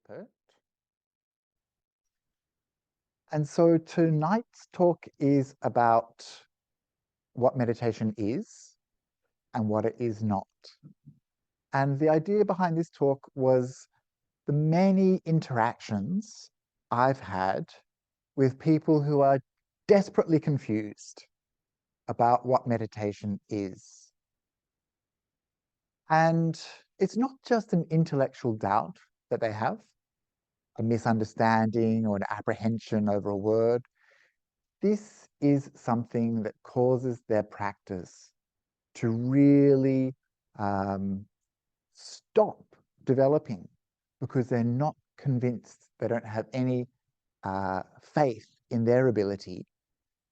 it. And so tonight's talk is about what meditation is and what it is not. And the idea behind this talk was the many interactions I've had with people who are desperately confused about what meditation is. And it's not just an intellectual doubt that they have, a misunderstanding or an apprehension over a word. This is something that causes their practice to really stop developing because they're not convinced, they don't have any faith in their ability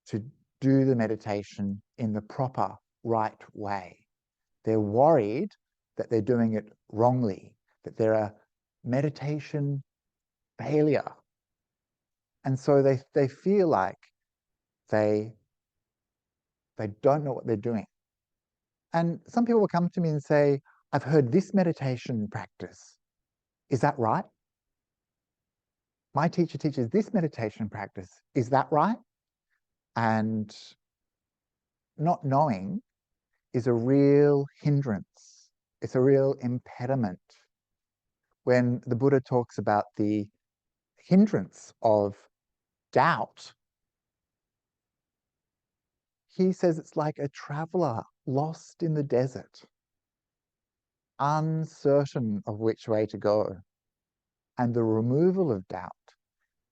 to do the meditation in the proper, right way. They're worried that they're doing it wrongly, that they're a meditation failure. And so they feel like they don't know what they're doing. And some people will come to me and say, I've heard this meditation practice. Is that right? My teacher teaches this meditation practice. Is that right? And not knowing is a real hindrance. It's a real impediment. When the Buddha talks about the hindrance of doubt, he says it's like a traveler lost in the desert, uncertain of which way to go. And the removal of doubt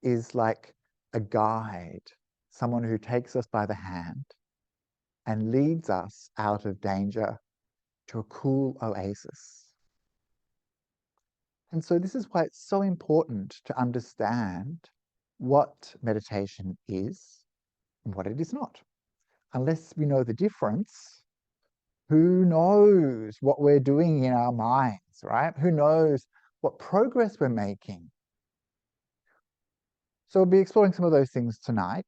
is like a guide, someone who takes us by the hand and leads us out of danger to a cool oasis. And so this is why it's so important to understand what meditation is and what it is not. Unless we know the difference, who knows what we're doing in our minds, right? Who knows what progress we're making? So we'll be exploring some of those things tonight.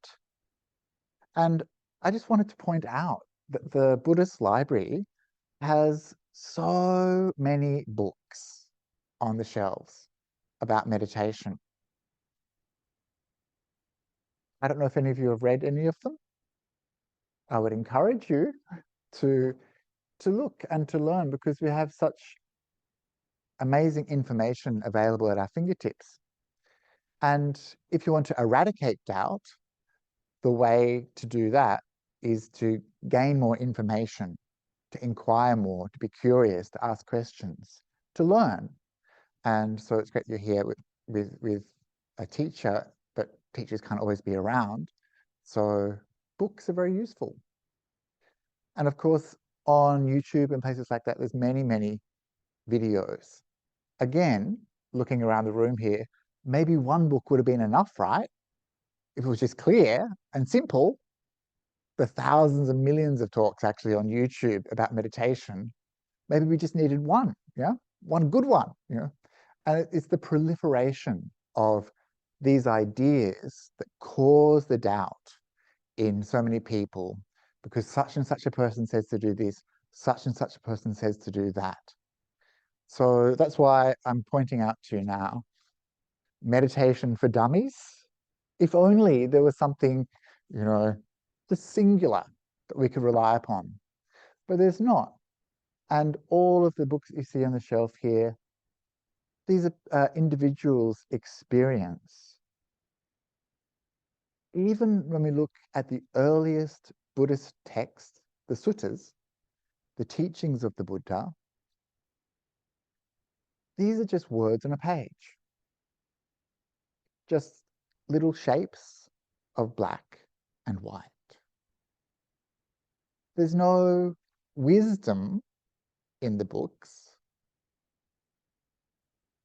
And I just wanted to point out that the Buddhist library has so many books on the shelves about meditation. I don't know if any of you have read any of them. I would encourage you to look and to learn because we have such amazing information available at our fingertips. And if you want to eradicate doubt, the way to do that is to gain more information, to inquire more, to be curious, to ask questions, to learn. And so it's great you're here with a teacher, but teachers can't always be around. So books are very useful. And of course, on YouTube and places like that, there's many, many videos. Again, looking around the room here, maybe one book would have been enough, right? If it was just clear and simple. The thousands and millions of talks actually on YouTube about meditation, maybe we just needed one, yeah? One good one, you know? And it's the proliferation of these ideas that cause the doubt in so many people because such and such a person says to do this, such and such a person says to do that. So that's why I'm pointing out to you now, meditation for dummies. If only there was something, you know, just singular that we could rely upon. But there's not. And all of the books that you see on the shelf here, these are individuals' experience. Even when we look at the earliest Buddhist texts, the suttas, the teachings of the Buddha, these are just words on a page. Just little shapes of black and white. There's no wisdom in the books.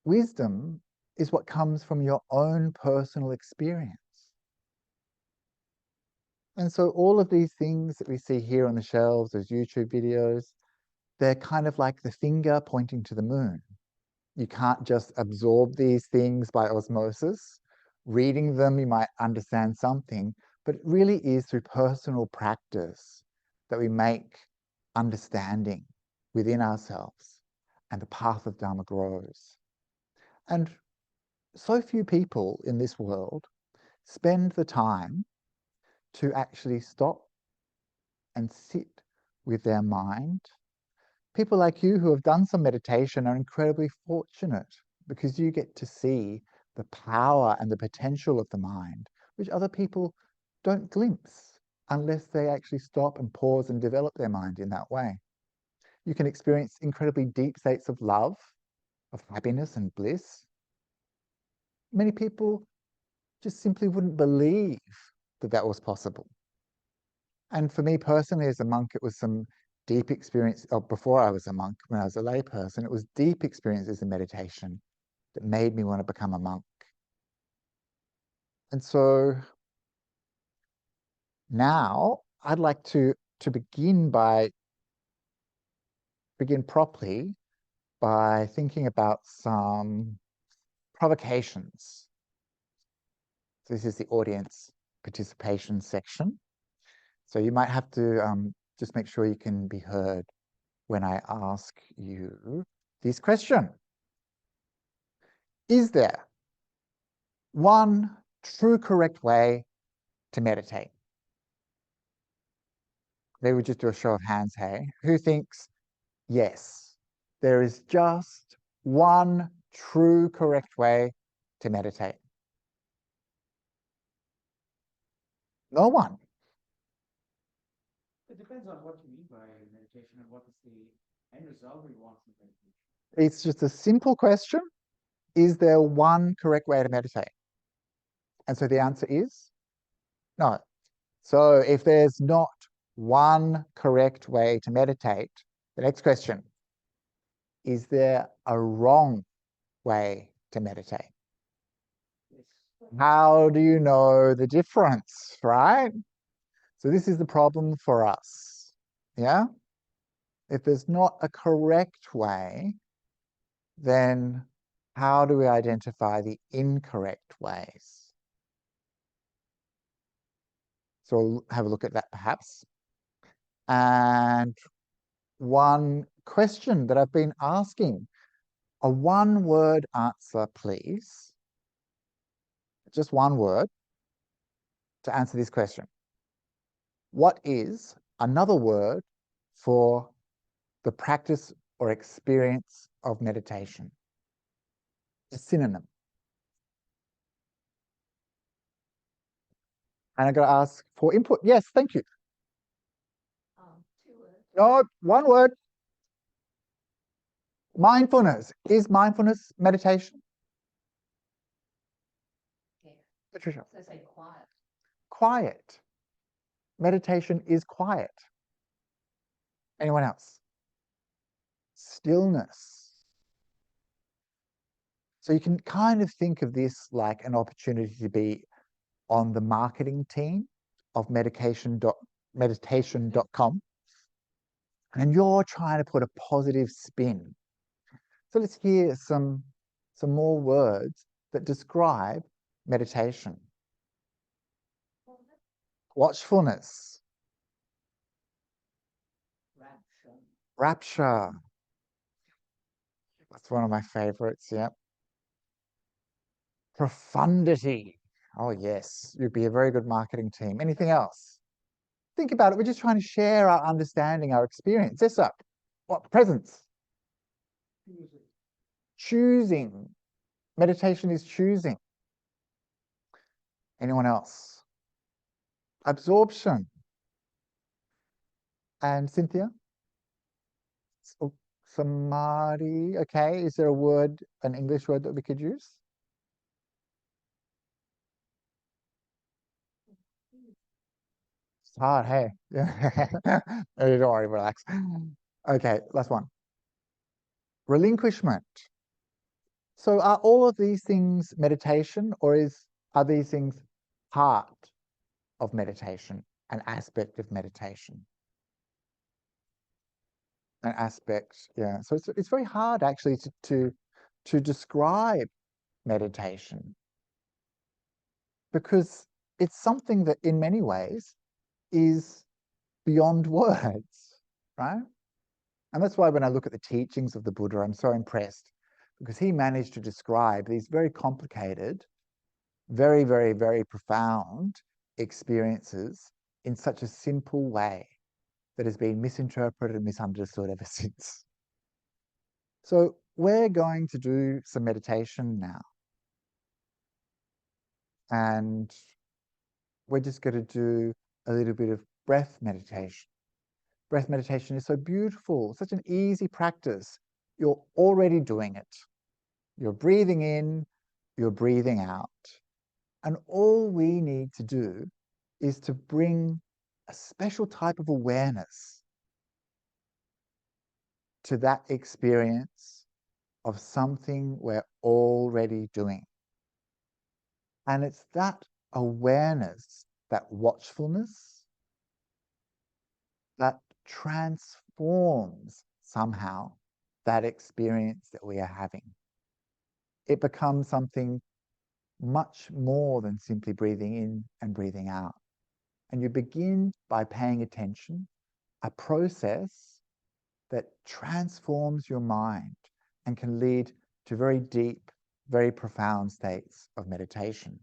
Wisdom is what comes from your own personal experience. And so all of these things that we see here on the shelves, those YouTube videos, they're kind of like the finger pointing to the moon. You can't just absorb these things by osmosis. Reading them, you might understand something, but it really is through personal practice that we make understanding within ourselves and the path of Dharma grows. And so few people in this world spend the time to actually stop and sit with their mind. People like you who have done some meditation are incredibly fortunate because you get to see the power and the potential of the mind, which other people don't glimpse unless they actually stop and pause and develop their mind in that way. You can experience incredibly deep states of love, of happiness and bliss. Many people just simply wouldn't believe that that was possible. And for me personally, as a monk, it was some deep experience. Before I was a monk, when I was a lay person, it was deep experiences in meditation that made me want to become a monk. And so now I'd like to begin properly by thinking about some provocations. So this is the audience participation section. So you might have to just make sure you can be heard when I ask you this question. Is there one true correct way to meditate? They would just do a show of hands, hey? Who thinks, yes, there is just one true correct way to meditate? No one. It depends on what you mean by meditation and what is the end result we want from meditation. It's just a simple question. Is there one correct way to meditate? And so the answer is no. So if there's not one correct way to meditate, the next question, is there a wrong way to meditate? Yes. How do you know the difference, right? So this is the problem for us, yeah? If there's not a correct way, then how do we identify the incorrect ways? So we'll have a look at that perhaps. And one question that I've been asking, a one-word answer, please. Just one word to answer this question. What is another word for the practice or experience of meditation? A synonym. And I'm going to ask for input. Yes, thank you. 2 words. No, one word. Mindfulness. Is mindfulness meditation? Yeah. Patricia. So say quiet. Quiet. Meditation is quiet. Anyone else? Stillness. So you can kind of think of this like an opportunity to be on the marketing team of meditation.com, and you're trying to put a positive spin. So let's hear some more words that describe meditation. Watchfulness. Rapture. Rapture. That's one of my favorites, yeah. Profundity. Oh yes, you'd be a very good marketing team. Anything else? Think about it. We're just trying to share our understanding, our experience. Yes, sir. What? Presence. Choosing. Meditation is choosing. Anyone else? Absorption. And Cynthia? Samadhi. Okay, is there a word, an English word that we could use? It's hard, hey? Don't worry, relax. Okay, last one. Relinquishment. So are all of these things meditation, or are these things part of meditation, an aspect of meditation? An aspect, yeah. So it's very hard actually to describe meditation, because it's something that in many ways is beyond words, right? And that's why when I look at the teachings of the Buddha, I'm so impressed, because he managed to describe these very complicated, very, very, very profound experiences in such a simple way that has been misinterpreted and misunderstood ever since. So we're going to do some meditation now. And we're just going to do a little bit of breath meditation. Breath meditation is so beautiful, such an easy practice. You're already doing it. You're breathing in, you're breathing out. And all we need to do is to bring a special type of awareness to that experience of something we're already doing. And it's that awareness, that watchfulness, that transforms somehow that experience that we are having. It becomes something much more than simply breathing in and breathing out. And you begin by paying attention, a process that transforms your mind and can lead to very deep, very profound states of meditation.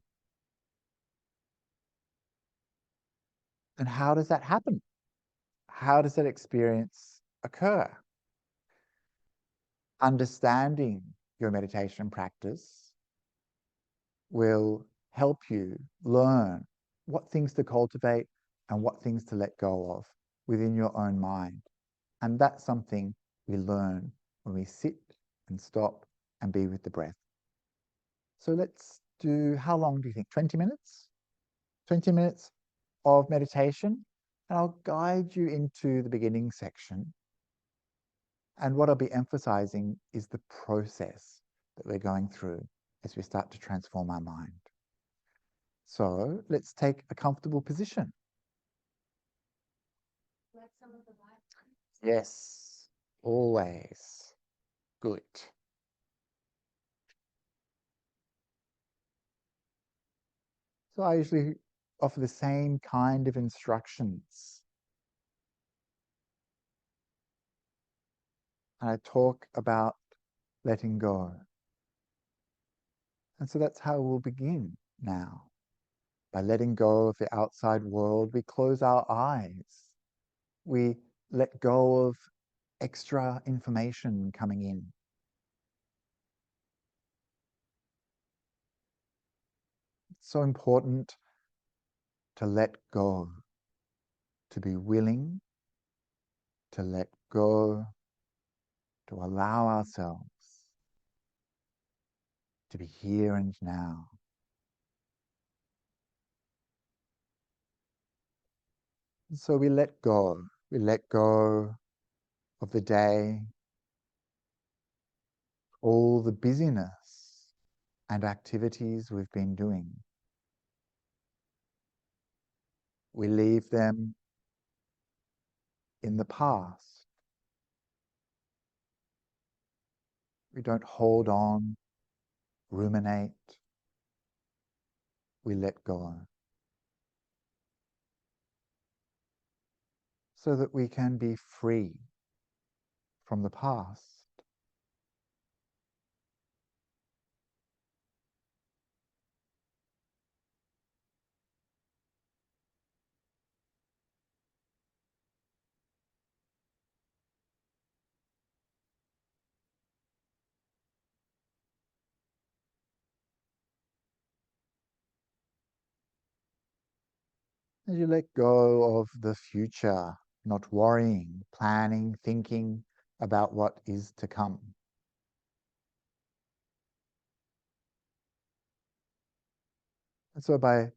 And how does that happen? How does that experience occur? Understanding your meditation practice will help you learn what things to cultivate and what things to let go of within your own mind. And that's something we learn when we sit and stop and be with the breath. So let's do, how long do you think? 20 minutes? 20 minutes of meditation. And I'll guide you into the beginning section. And what I'll be emphasizing is the process that we're going through as we start to transform our mind. So let's take a comfortable position. Let some of the light. Yes, always. Good. So I usually offer the same kind of instructions. And I talk about letting go. And so that's how we'll begin now. By letting go of the outside world, we close our eyes. We let go of extra information coming in. It's so important to let go, to be willing to let go, to allow ourselves to be here and now. So we let go of the day, all the busyness and activities we've been doing. We leave them in the past. We don't hold on, ruminate. We let go. So that we can be free from the past. As you let go of the future, not worrying, planning, thinking about what is to come. And so by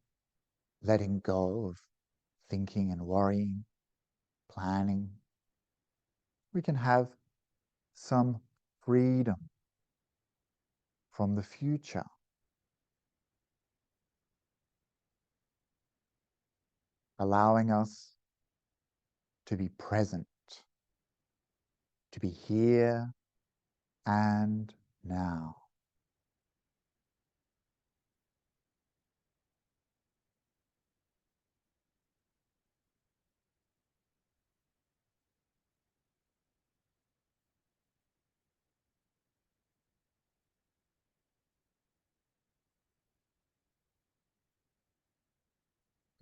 letting go of thinking and worrying, planning, we can have some freedom from the future. Allowing us to be present, to be here and now.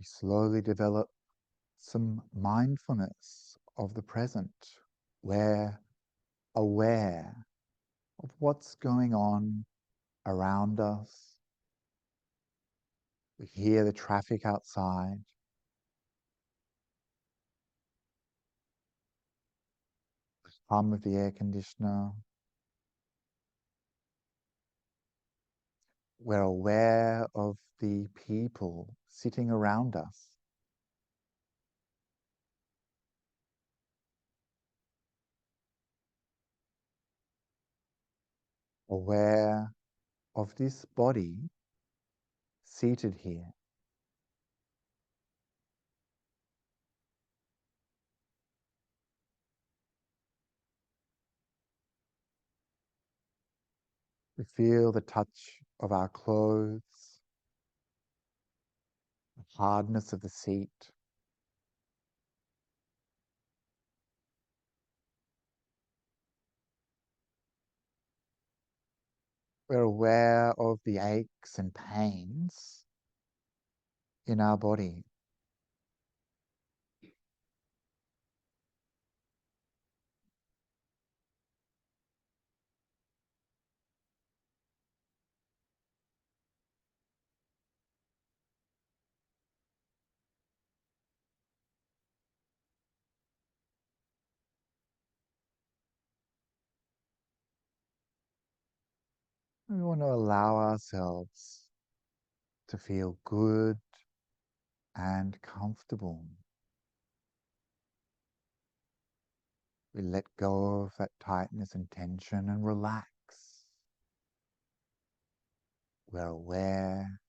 we slowly develop some mindfulness of the present. We're aware of what's going on around us. We hear the traffic outside. The hum of the air conditioner. We're aware of the people sitting around us. Aware of this body seated here. We feel the touch of our clothes, the hardness of the seat. We're aware of the aches and pains in our body. We want to allow ourselves to feel good and comfortable. We let go of that tightness and tension and relax. We're aware,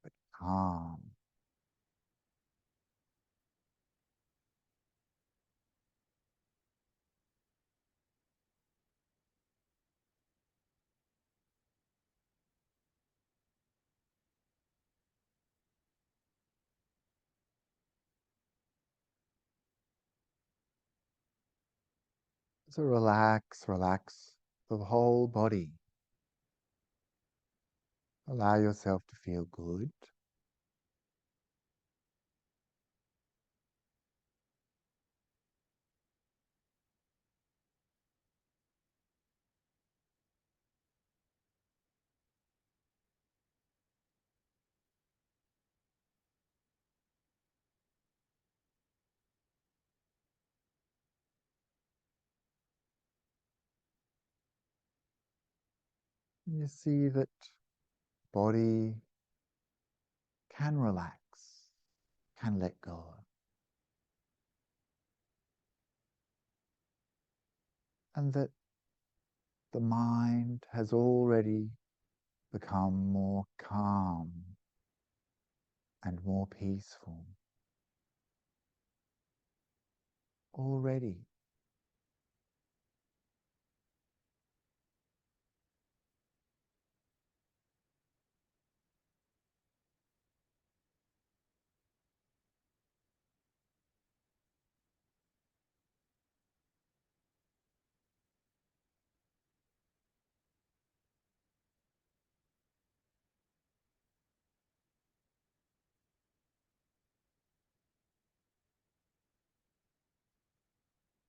but calm. So relax, relax the whole body. Allow yourself to feel good. You see that body can relax, can let go. And that the mind has already become more calm and more peaceful. Already.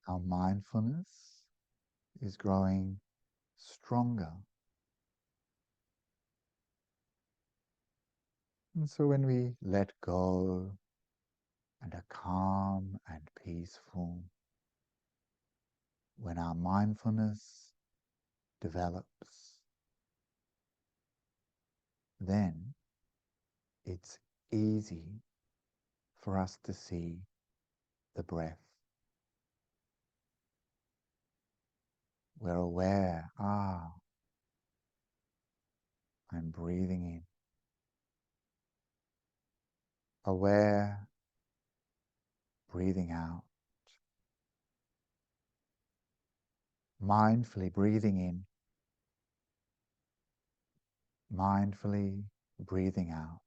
Our mindfulness is growing stronger. And so when we let go and are calm and peaceful, when our mindfulness develops, then it's easy for us to see the breath. We're aware, I'm breathing in. Aware, breathing out. Mindfully breathing in. Mindfully breathing out.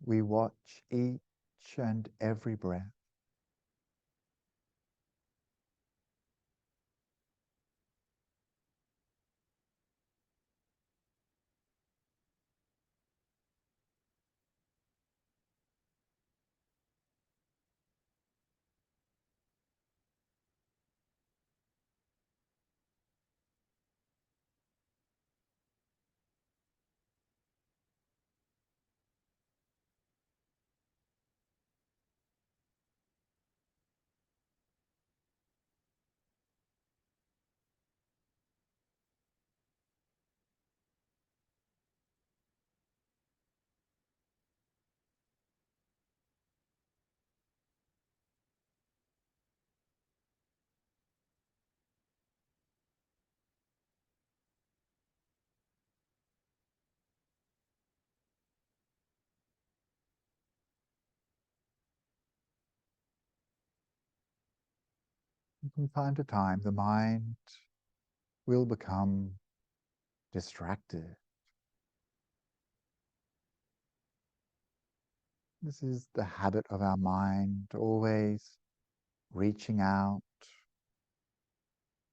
We watch each and every breath. from time to time, the mind will become distracted. This is the habit of our mind, always reaching out,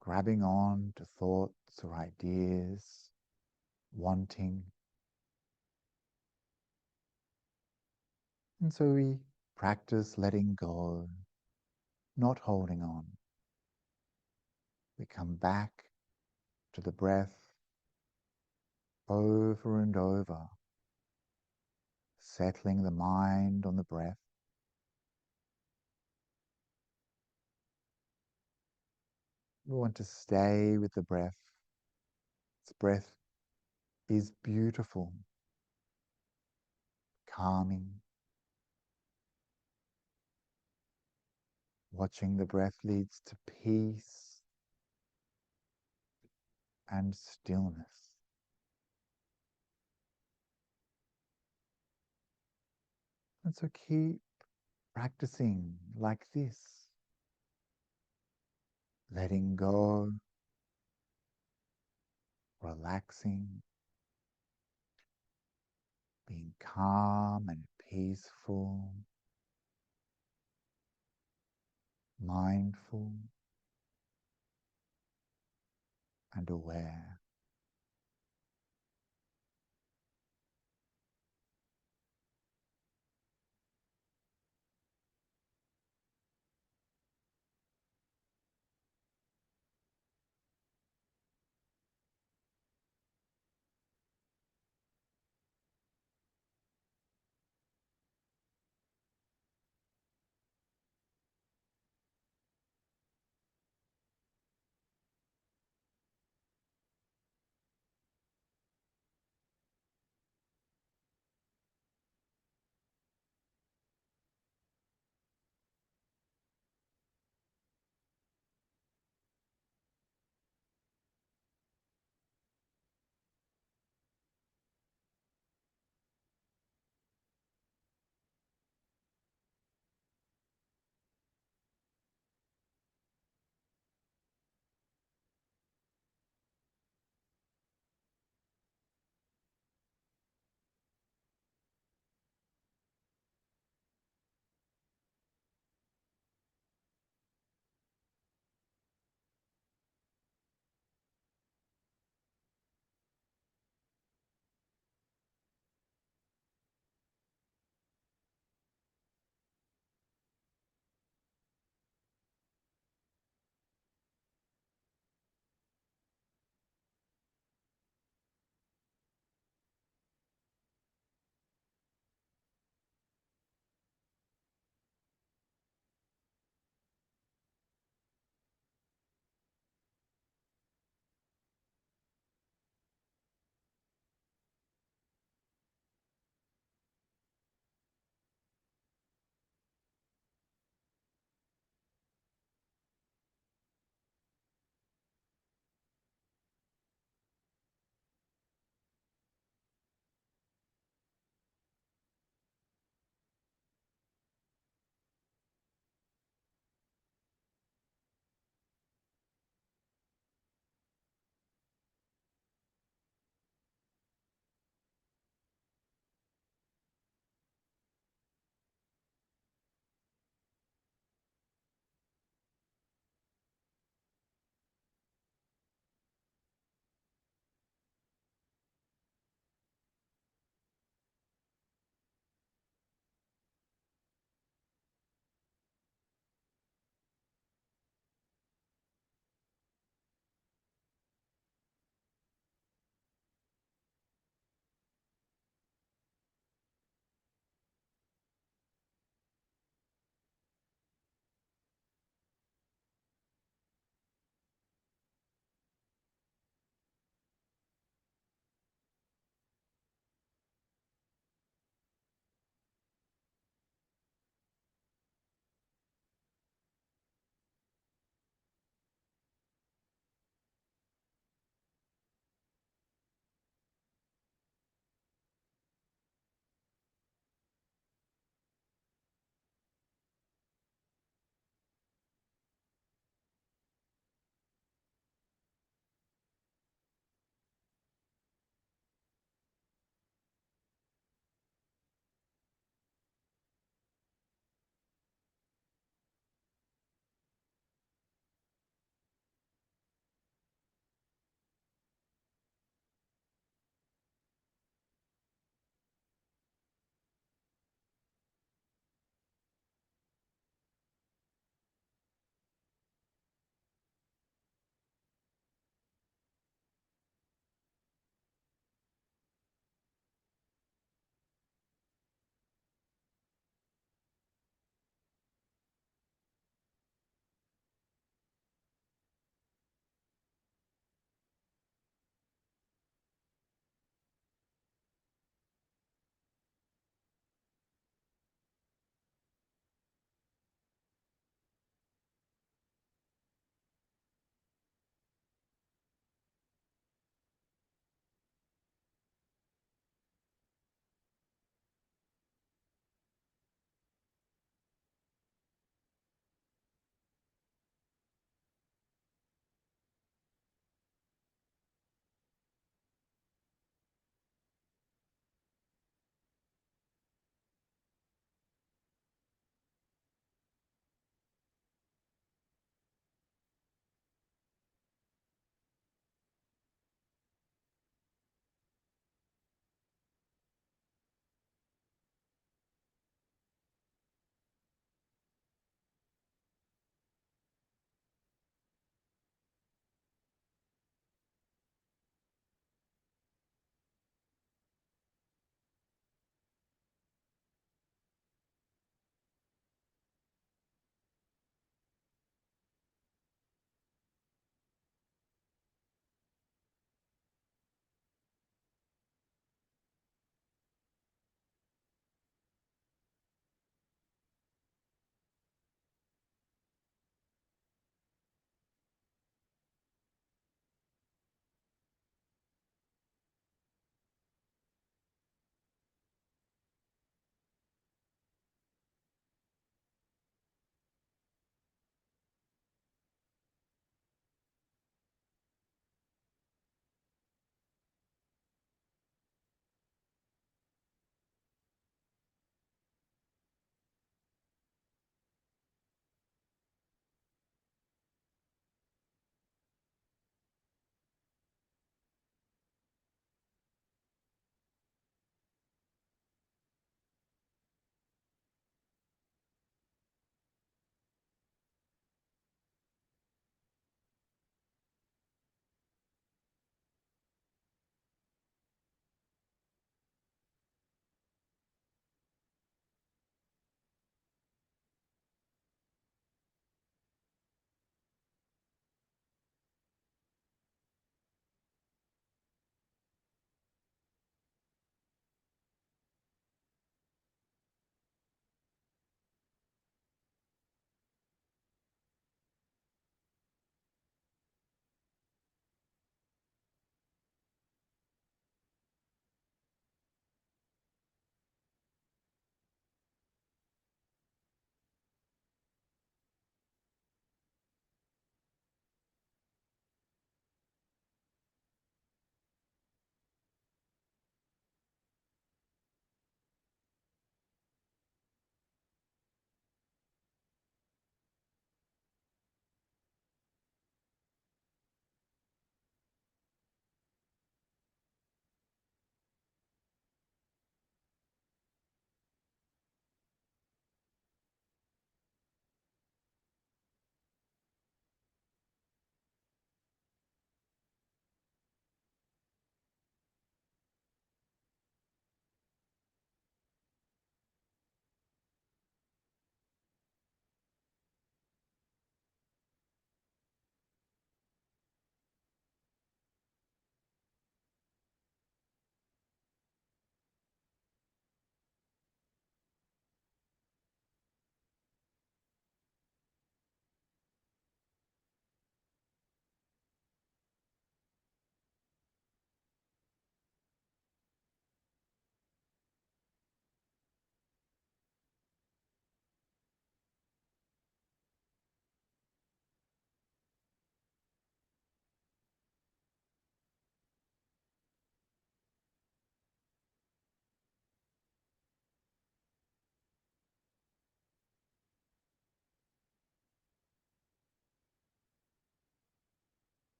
grabbing on to thoughts or ideas, wanting. And so we practice letting go, not holding on. We come back to the breath over and over, settling the mind on the breath. We want to stay with the breath. This breath is beautiful, calming. Watching the breath leads to peace and stillness. And so keep practicing like this, letting go, relaxing, being calm and peaceful, mindful and aware.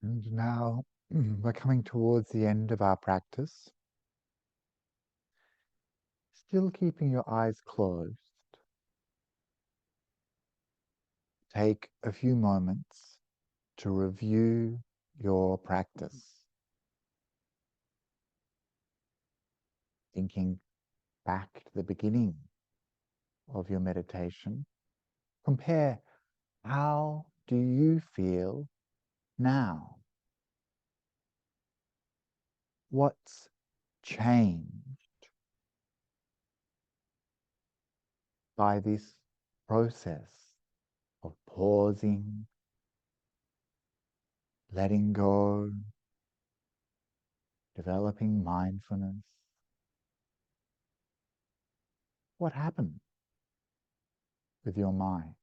And now we're coming towards the end of our practice. Still keeping your eyes closed. Take a few moments to review your practice. Thinking back to the beginning of your meditation. Compare, how do you feel now? What's changed by this process of pausing, letting go, developing mindfulness? What happened with your mind?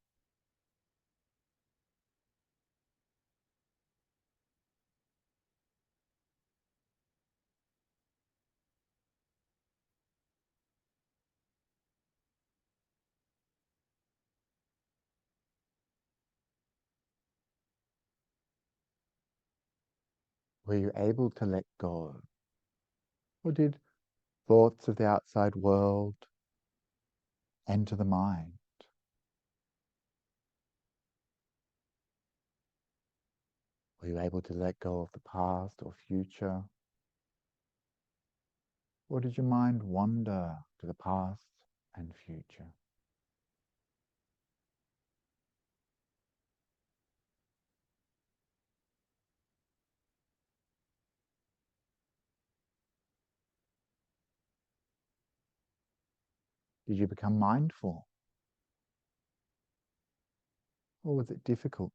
Were you able to let go? Or did thoughts of the outside world enter the mind? Were you able to let go of the past or future? Or did your mind wander to the past and future? Did you become mindful? Or was it difficult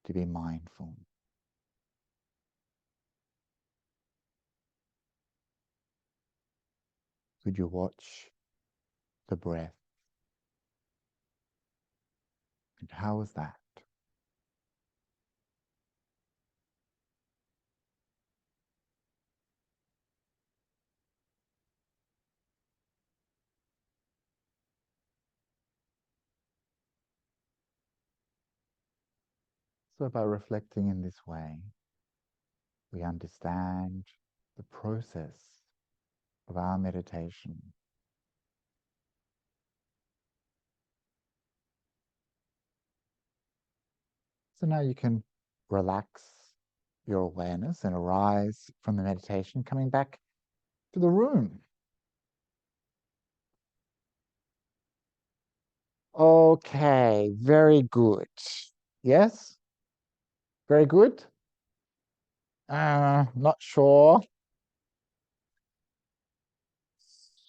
to be mindful? Could you watch the breath? And how was that? So by reflecting in this way, we understand the process of our meditation. So now you can relax your awareness and arise from the meditation, coming back to the room. Okay, very good. Yes? Very good? Not sure.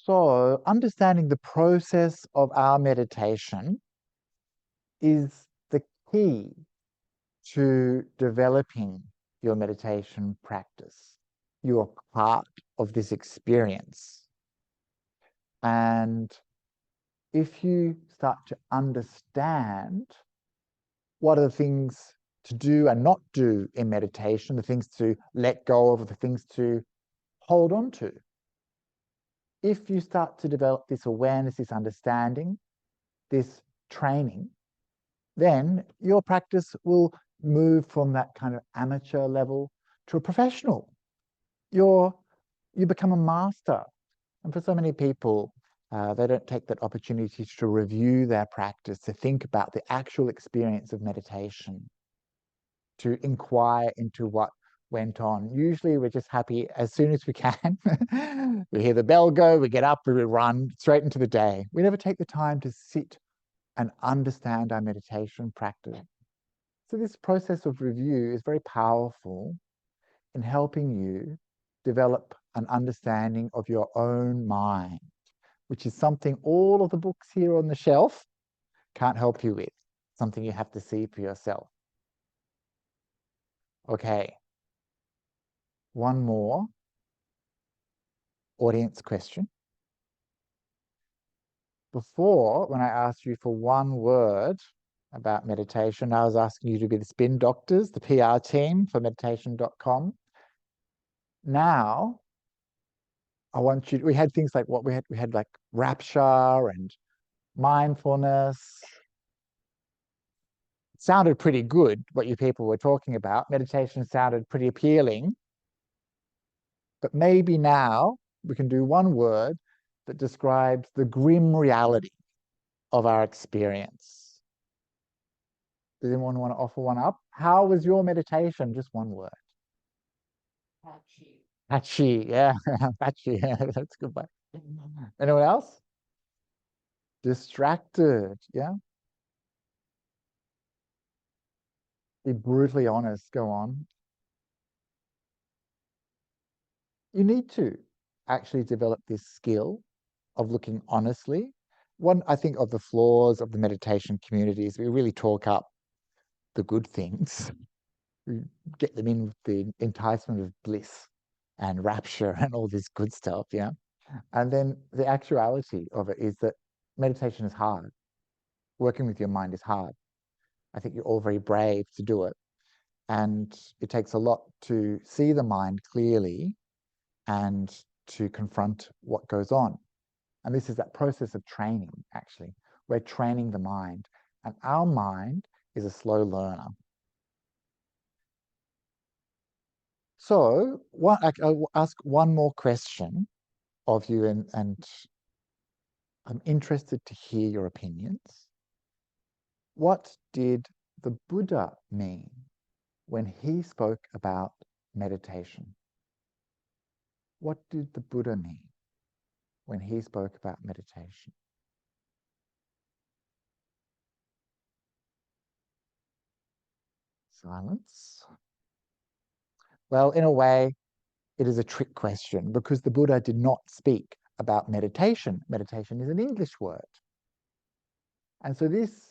So, understanding the process of our meditation is the key to developing your meditation practice. You are part of this experience. And if you start to understand what are the things to do and not do in meditation, the things to let go of, the things to hold on to, if you start to develop this awareness, this understanding, this training, then your practice will move from that kind of amateur level to a professional. You become a master. And for so many people, they don't take that opportunity to review their practice, to think about the actual experience of meditation, to inquire into what went on. Usually we're just happy as soon as we can. We hear the bell go, we get up, we run straight into the day. We never take the time to sit and understand our meditation practice. So this process of review is very powerful in helping you develop an understanding of your own mind, which is something all of the books here on the shelf can't help you with, something you have to see for yourself. Okay, one more audience question. Before, when I asked you for one word about meditation, I was asking you to be the spin doctors, the PR team for meditation.com. Now, I want you, we had things like what we had like rapture and mindfulness, sounded pretty good, what you people were talking about. Meditation sounded pretty appealing. But maybe now we can do one word that describes the grim reality of our experience. Does anyone want to offer one up? How was your meditation? Just one word. Patchy. Patchy, yeah. Patchy, yeah, that's a good one. Anyone else? Distracted, yeah. Be brutally honest, go on. You need to actually develop this skill of looking honestly. One, I think, of the flaws of the meditation communities, we really talk up the good things. We get them in with the enticement of bliss and rapture and all this good stuff, yeah. And then the actuality of it is that meditation is hard. Working with your mind is hard. I think you're all very brave to do it. And it takes a lot to see the mind clearly and to confront what goes on. And this is that process of training, actually. We're training the mind. And our mind is a slow learner. So I'll ask one more question of you, and I'm interested to hear your opinions. What did the Buddha mean when he spoke about meditation? What did the Buddha mean when he spoke about meditation? Silence. Well, in a way, it is a trick question because the Buddha did not speak about meditation. Meditation is an English word. And so this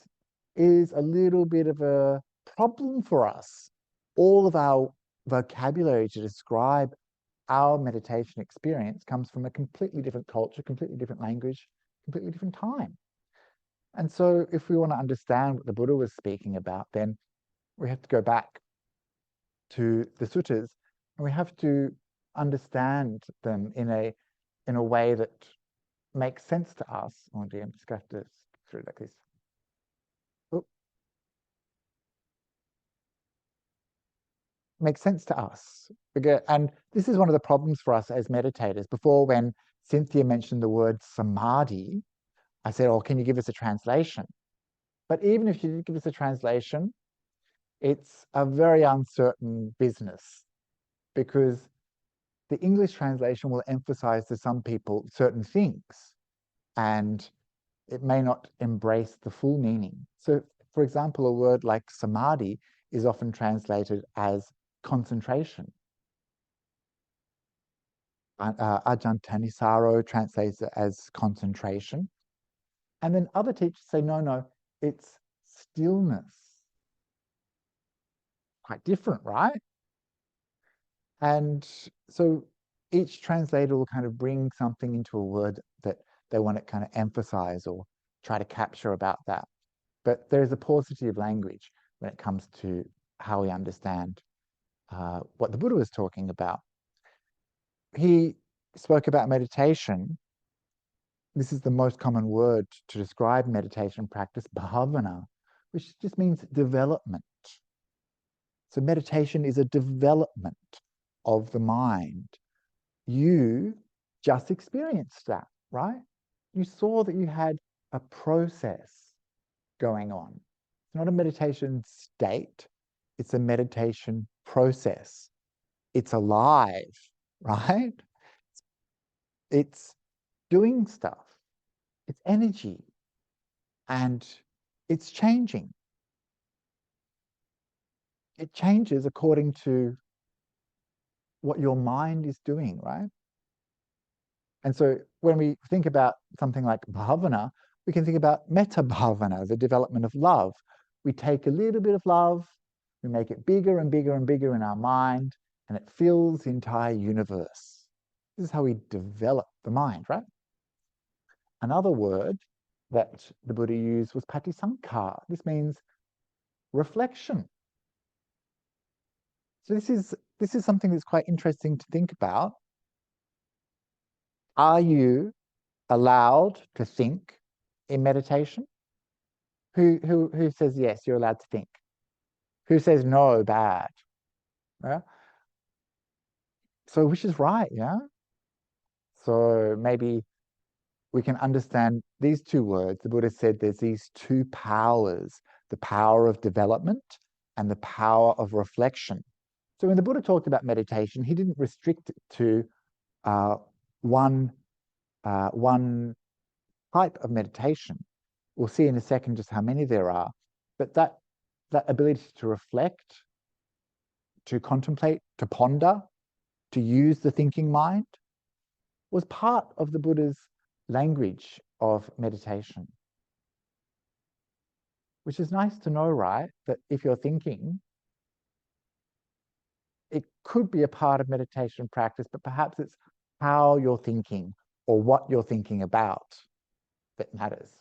is a little bit of a problem for us. All of our vocabulary to describe our meditation experience comes from a completely different culture, completely different language, completely different time. And so if we want to understand what the Buddha was speaking about, then we have to go back to the suttas and we have to understand them in a way that makes sense to us. Oh dear, I'm just going to have to through like this. Oh. Makes sense to us. And this is one of the problems for us as meditators. Before, when Cynthia mentioned the word samadhi, I said, oh, can you give us a translation? But even if you did give us a translation, it's a very uncertain business because the English translation will emphasize to some people certain things and it may not embrace the full meaning. So, for example, a word like samadhi is often translated as concentration. Ajahn Thanisaro translates it as concentration. And then other teachers say, no, it's stillness. Quite different, right? And so each translator will kind of bring something into a word that they want to kind of emphasize or try to capture about that. But there is a paucity of language when it comes to how we understand what the Buddha was talking about. He spoke about meditation. This is the most common word to describe meditation practice, bhavana, which just means development. So meditation is a development of the mind. You just experienced that, right? You saw that you had a process going on. It's not a meditation state, it's a meditation process. It's alive, right? It's doing stuff. It's energy. And it's changing. It changes according to what your mind is doing, right? And so when we think about something like bhavana, we can think about metta bhavana, the development of love. We take a little bit of love, we make it bigger and bigger and bigger in our mind, and it fills the entire universe. This is how we develop the mind, right? Another word that the Buddha used was patisankara. This means reflection. So this is something that's quite interesting to think about. Are you allowed to think in meditation? Who says yes, you're allowed to think? Who says no, bad? Yeah. So which is right, yeah? So maybe we can understand these two words. The Buddha said there's these two powers, the power of development and the power of reflection. So when the Buddha talked about meditation, he didn't restrict it to one type of meditation. We'll see in a second just how many there are. But that ability to reflect, to contemplate, to ponder, to use the thinking mind was part of the Buddha's language of meditation. Which is nice to know, right? That if you're thinking, it could be a part of meditation practice, but perhaps it's how you're thinking or what you're thinking about that matters.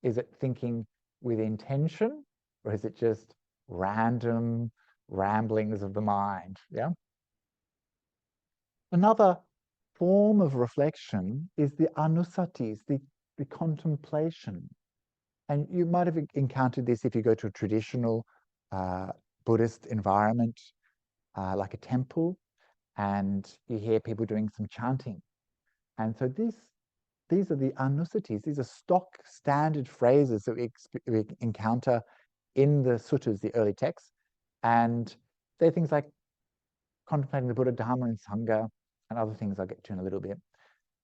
Is it thinking with intention, or is it just random ramblings of the mind? Yeah. Another form of reflection is the anusatis, the contemplation. And you might have encountered this if you go to a traditional Buddhist environment, like a temple, and you hear people doing some chanting. And so these are the anusatis. These are stock standard phrases that we encounter in the suttas, the early texts. And they're things like contemplating the Buddha, Dharma, and Sangha, and other things I'll get to in a little bit.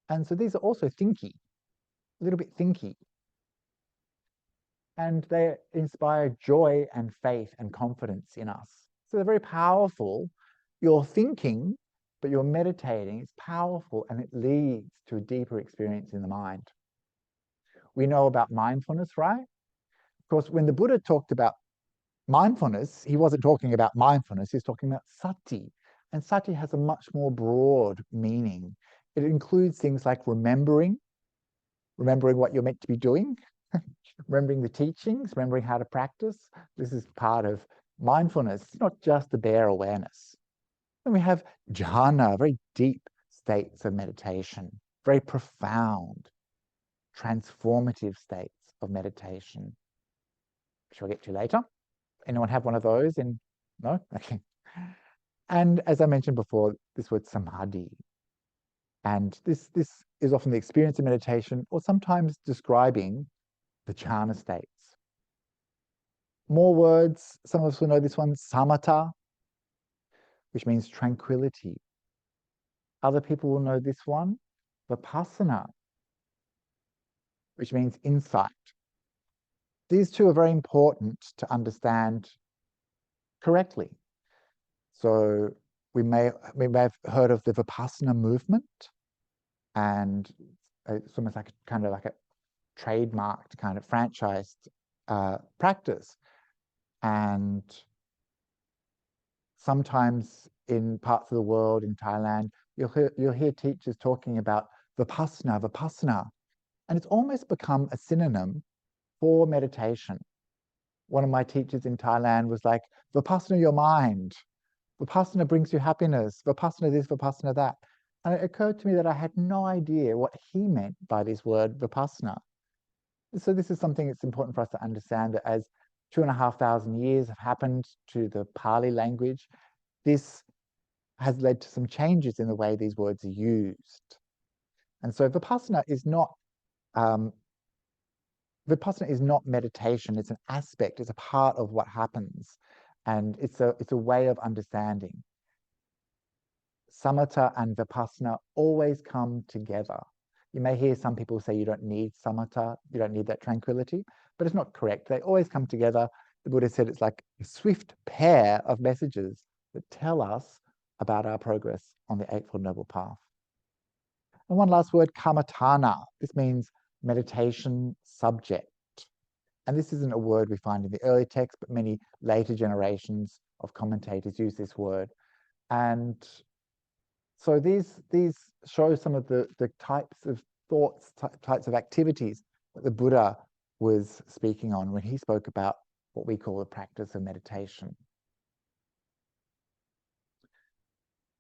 And so these are also thinky, a little bit thinky. And they inspire joy and faith and confidence in us. So they're very powerful. You're thinking, but you're meditating. It's powerful, and it leads to a deeper experience in the mind. We know about mindfulness, right? Of course, when the Buddha talked about mindfulness, he wasn't talking about mindfulness, he's talking about sati. And sati has a much more broad meaning. It includes things like remembering what you're meant to be doing, remembering the teachings, remembering how to practice. This is part of mindfulness. It's not just the bare awareness. Then we have jhana, very deep states of meditation, very profound, transformative states of meditation, which I'll get to later. Anyone have one of those? No? Okay. And as I mentioned before, this word samadhi. And this is often the experience of meditation, or sometimes describing the jhana states. More words, some of us will know this one, samatha, which means tranquility. Other people will know this one, vipassana, which means insight. These two are very important to understand correctly. So we may have heard of the vipassana movement, and it's almost like kind of like a trademarked kind of franchised practice. And sometimes in parts of the world, in Thailand, you'll hear teachers talking about vipassana, and it's almost become a synonym for meditation. One of my teachers in Thailand was like, vipassana your mind, vipassana brings you happiness, vipassana this, vipassana that. And it occurred to me that I had no idea what he meant by this word vipassana. So this is something that's important for us to understand, that as 2,500 years have happened to the Pali language, this has led to some changes in the way these words are used. And so vipassana is not meditation. It's an aspect, it's a part of what happens. And it's a way of understanding. Samatha and vipassana always come together. You may hear some people say you don't need samatha, you don't need that tranquility, but it's not correct. They always come together. The Buddha said it's like a swift pair of messages that tell us about our progress on the Eightfold Noble Path. And one last word, kammatthana. This means meditation subject. And this isn't a word we find in the early text, but many later generations of commentators use this word. And so these show some of the types of thoughts, types of activities that the Buddha was speaking on when he spoke about what we call the practice of meditation.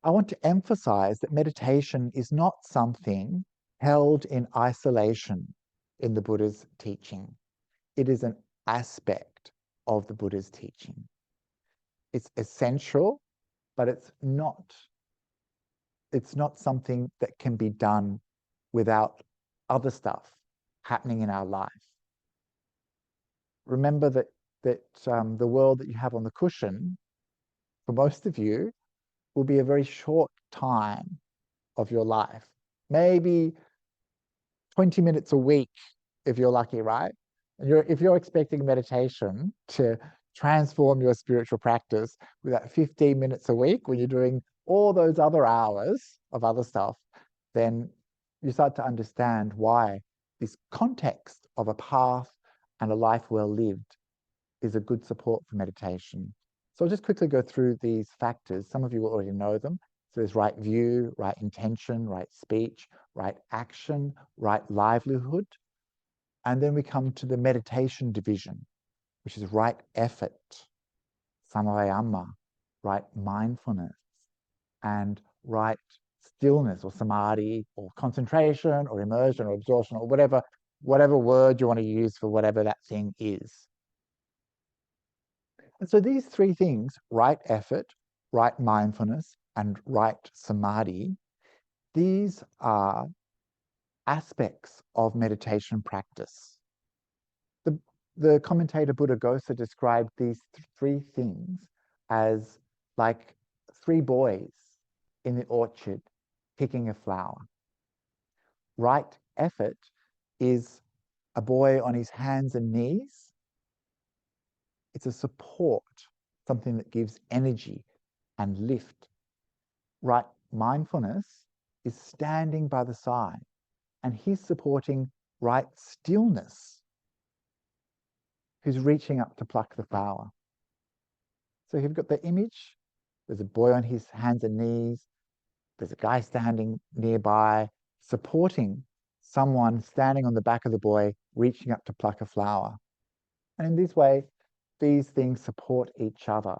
I want to emphasize that meditation is not something held in isolation in the Buddha's teaching. It is an aspect of the Buddha's teaching. It's essential, but it's not something that can be done without other stuff happening in our life. Remember that the world that you have on the cushion, for most of you, will be a very short time of your life. Maybe 20 minutes a week, if you're lucky, right? And if you're expecting meditation to transform your spiritual practice with that 15 minutes a week when you're doing all those other hours of other stuff, then you start to understand why this context of a path and a life well lived is a good support for meditation. So I'll just quickly go through these factors. Some of you will already know them. So there's right view, right intention, right speech, right action, right livelihood. And then we come to the meditation division, which is right effort, samayama, right mindfulness, and right stillness or samadhi or concentration or immersion or absorption or whatever word you want to use for whatever that thing is. And so these three things, right effort, right mindfulness, and right samadhi, these are aspects of meditation practice. The commentator Buddhaghosa described these three things as like three boys in the orchard picking a flower. Right effort is a boy on his hands and knees. It's a support, something that gives energy and lift. Right mindfulness is standing by the side, and he's supporting right stillness, who's reaching up to pluck the flower. So you've got the image, there's a boy on his hands and knees, there's a guy standing nearby, supporting someone standing on the back of the boy, reaching up to pluck a flower. And in this way, these things support each other.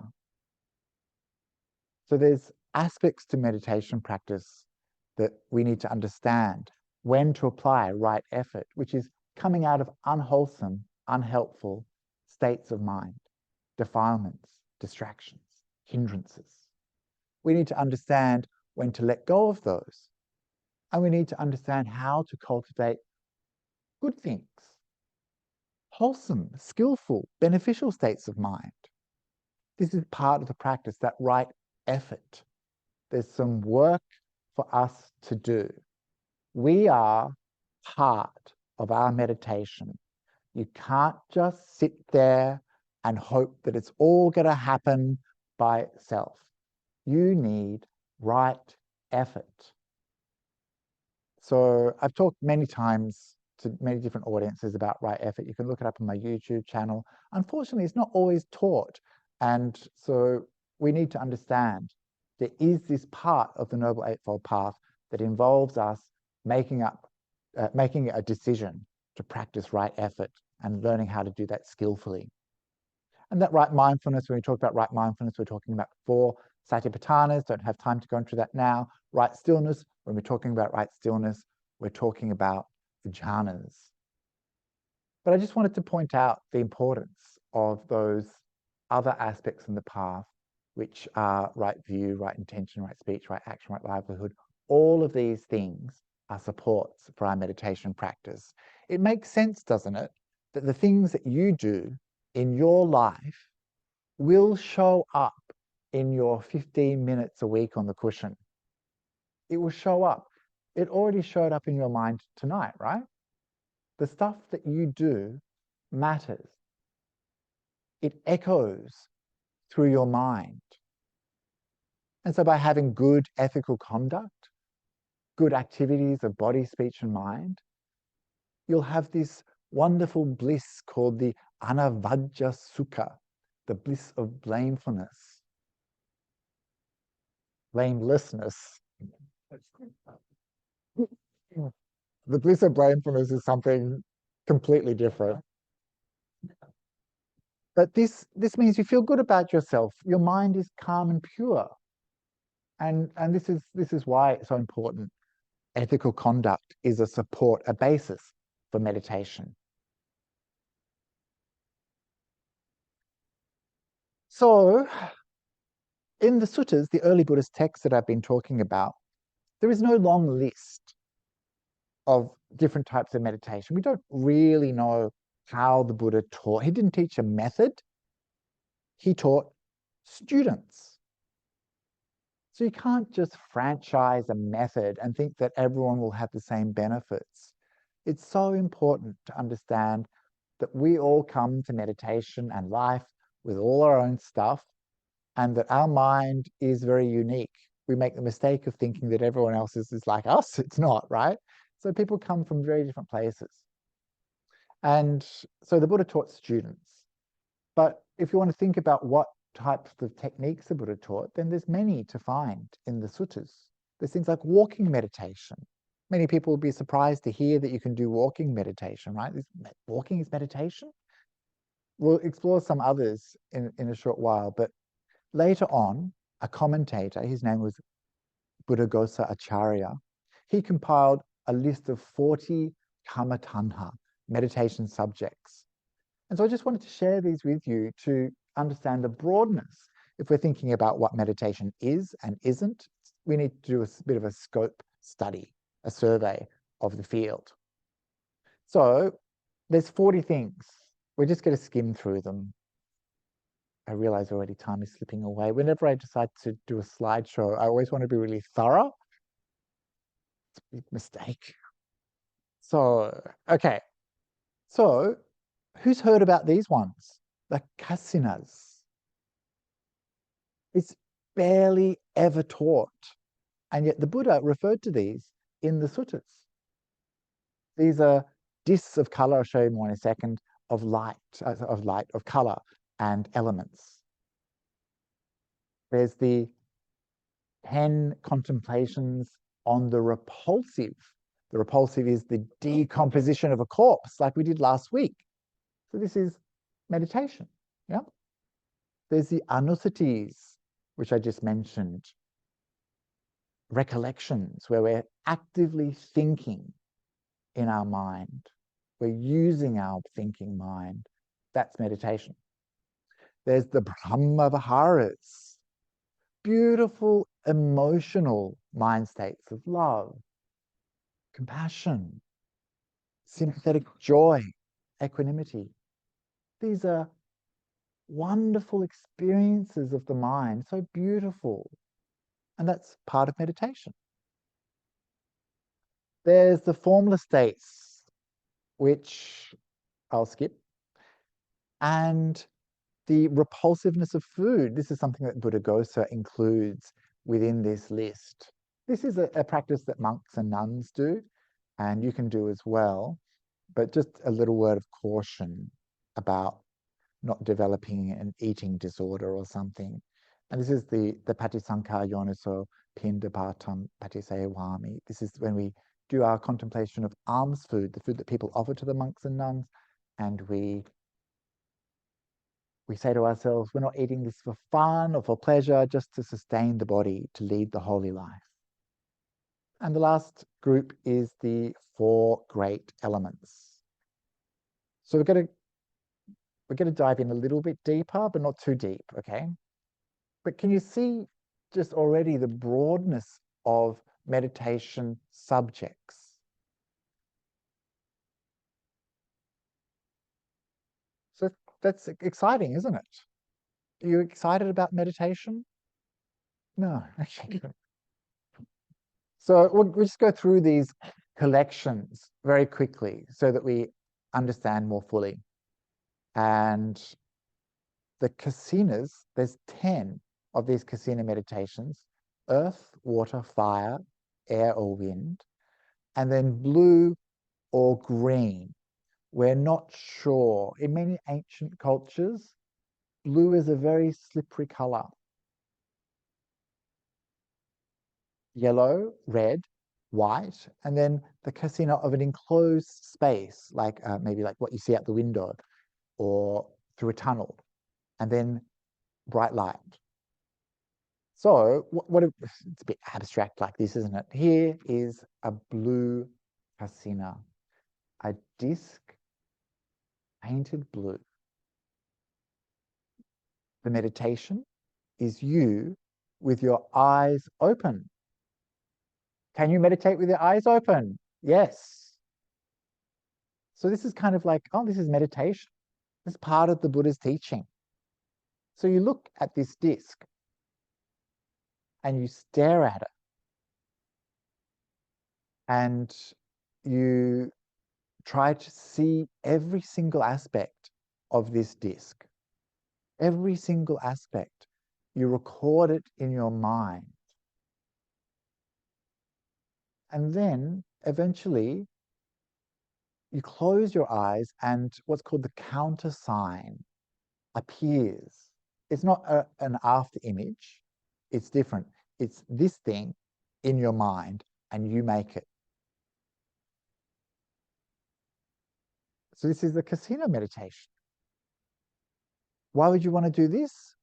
So there's aspects to meditation practice that we need to understand when to apply right effort, which is coming out of unwholesome, unhelpful states of mind, defilements, distractions, hindrances. We need to understand when to let go of those. And we need to understand how to cultivate good things, wholesome, skillful, beneficial states of mind. This is part of the practice, that right effort. There's some work for us to do. We are part of our meditation. You can't just sit there and hope that it's all going to happen by itself. You need right effort. So I've talked many times to many different audiences about right effort. You can look it up on my YouTube channel. Unfortunately, it's not always taught. And so we need to understand there is this part of the Noble Eightfold Path that involves us making a decision to practice right effort and learning how to do that skillfully. And that right mindfulness, when we talk about right mindfulness, we're talking about 4 satipatthanas. Don't have time to go into that now. Right stillness, when we're talking about right stillness, we're talking about the jhanas. But I just wanted to point out the importance of those other aspects in the path, which are right view, right intention, right speech, right action, right livelihood. All of these things are supports for our meditation practice. It makes sense, doesn't it, that the things that you do in your life will show up in your 15 minutes a week on the cushion. It will show up. It already showed up in your mind tonight, right? The stuff that you do matters. It echoes through your mind. And so by having good ethical conduct, good activities of body, speech, and mind, you'll have this wonderful bliss called the anavajja sukha, the bliss of blamefulness, blamelessness. The bliss of blamefulness is something completely different. But this means you feel good about yourself. Your mind is calm and pure. And this is why it's so important. Ethical conduct is a support, a basis for meditation. So in the suttas, the early Buddhist texts that I've been talking about, there is no long list of different types of meditation. We don't really know how the Buddha taught. He didn't teach a method. He taught students. So you can't just franchise a method and think that everyone will have the same benefits. It's so important to understand that we all come to meditation and life with all our own stuff, and that our mind is very unique. We make the mistake of thinking that everyone else is like us. It's not, right? So people come from very different places. And so the Buddha taught students. But if you want to think about what types of techniques the Buddha taught, then there's many to find in the suttas. There's things like walking meditation. Many people will be surprised to hear that you can do walking meditation, right? Walking is meditation? We'll explore some others in a short while, but later on, a commentator, his name was Buddhaghosa Acharya, he compiled a list of 40 kamatanha, meditation subjects. And so I just wanted to share these with you to understand the broadness. If we're thinking about what meditation is and isn't, we need to do a bit of a scope study, a survey of the field. So there's 40 things. We're just going to skim through them. I realize already time is slipping away. Whenever I decide to do a slideshow, I always want to be really thorough. It's a big mistake. So, okay. So, who's heard about these ones? The kasinas. It's barely ever taught. And yet the Buddha referred to these in the suttas. These are discs of color, I'll show you more in a second, of light, of color and elements. There's the 10 contemplations on the repulsive. The repulsive is the decomposition of a corpse, like we did last week. So this is meditation. Yeah. There's the anusatis, which I just mentioned. Recollections, where we're actively thinking in our mind. We're using our thinking mind. That's meditation. There's the Brahma Viharas, beautiful emotional mind states of love, compassion, sympathetic joy, equanimity. These are wonderful experiences of the mind, so beautiful. And that's part of meditation. There's the formless states, which I'll skip, and the repulsiveness of food. This is something that Buddhaghosa includes within this list. This is a practice that monks and nuns do, and you can do as well. But just a little word of caution about not developing an eating disorder or something. And this is the Patisankha Yoniso Pindapatam Patisayawami. This is when we do our contemplation of alms food, the food that people offer to the monks and nuns, and we say to ourselves, we're not eating this for fun or for pleasure, just to sustain the body, to lead the holy life. And the last group is the 4 great elements. So we're going to dive in a little bit deeper, but not too deep, okay? But can you see just already the broadness of meditation subjects? So that's exciting, isn't it? Are you excited about meditation? No, okay. So we'll just go through these collections very quickly so that we understand more fully. And the kasinas, there's 10 of these kasina meditations: earth, water, fire, air or wind, and then blue or green. We're not sure. In many ancient cultures, blue is a very slippery color. Yellow, red, white, and then the kasina of an enclosed space, like maybe like what you see out the window or through a tunnel, and then bright light. So it's a bit abstract like this, isn't it? Here is a blue kasina, a disc painted blue. The meditation is you with your eyes open. Can you meditate with your eyes open? Yes. So this is kind of like, oh, this is meditation. This is part of the Buddha's teaching. So you look at this disc and you stare at it and you try to see every single aspect of this disc. Every single aspect. You record it in your mind. And then eventually you close your eyes and what's called the countersign appears. It's not an after image. It's different. It's this thing in your mind and you make it. So this is the casino meditation. Why would you want to do this?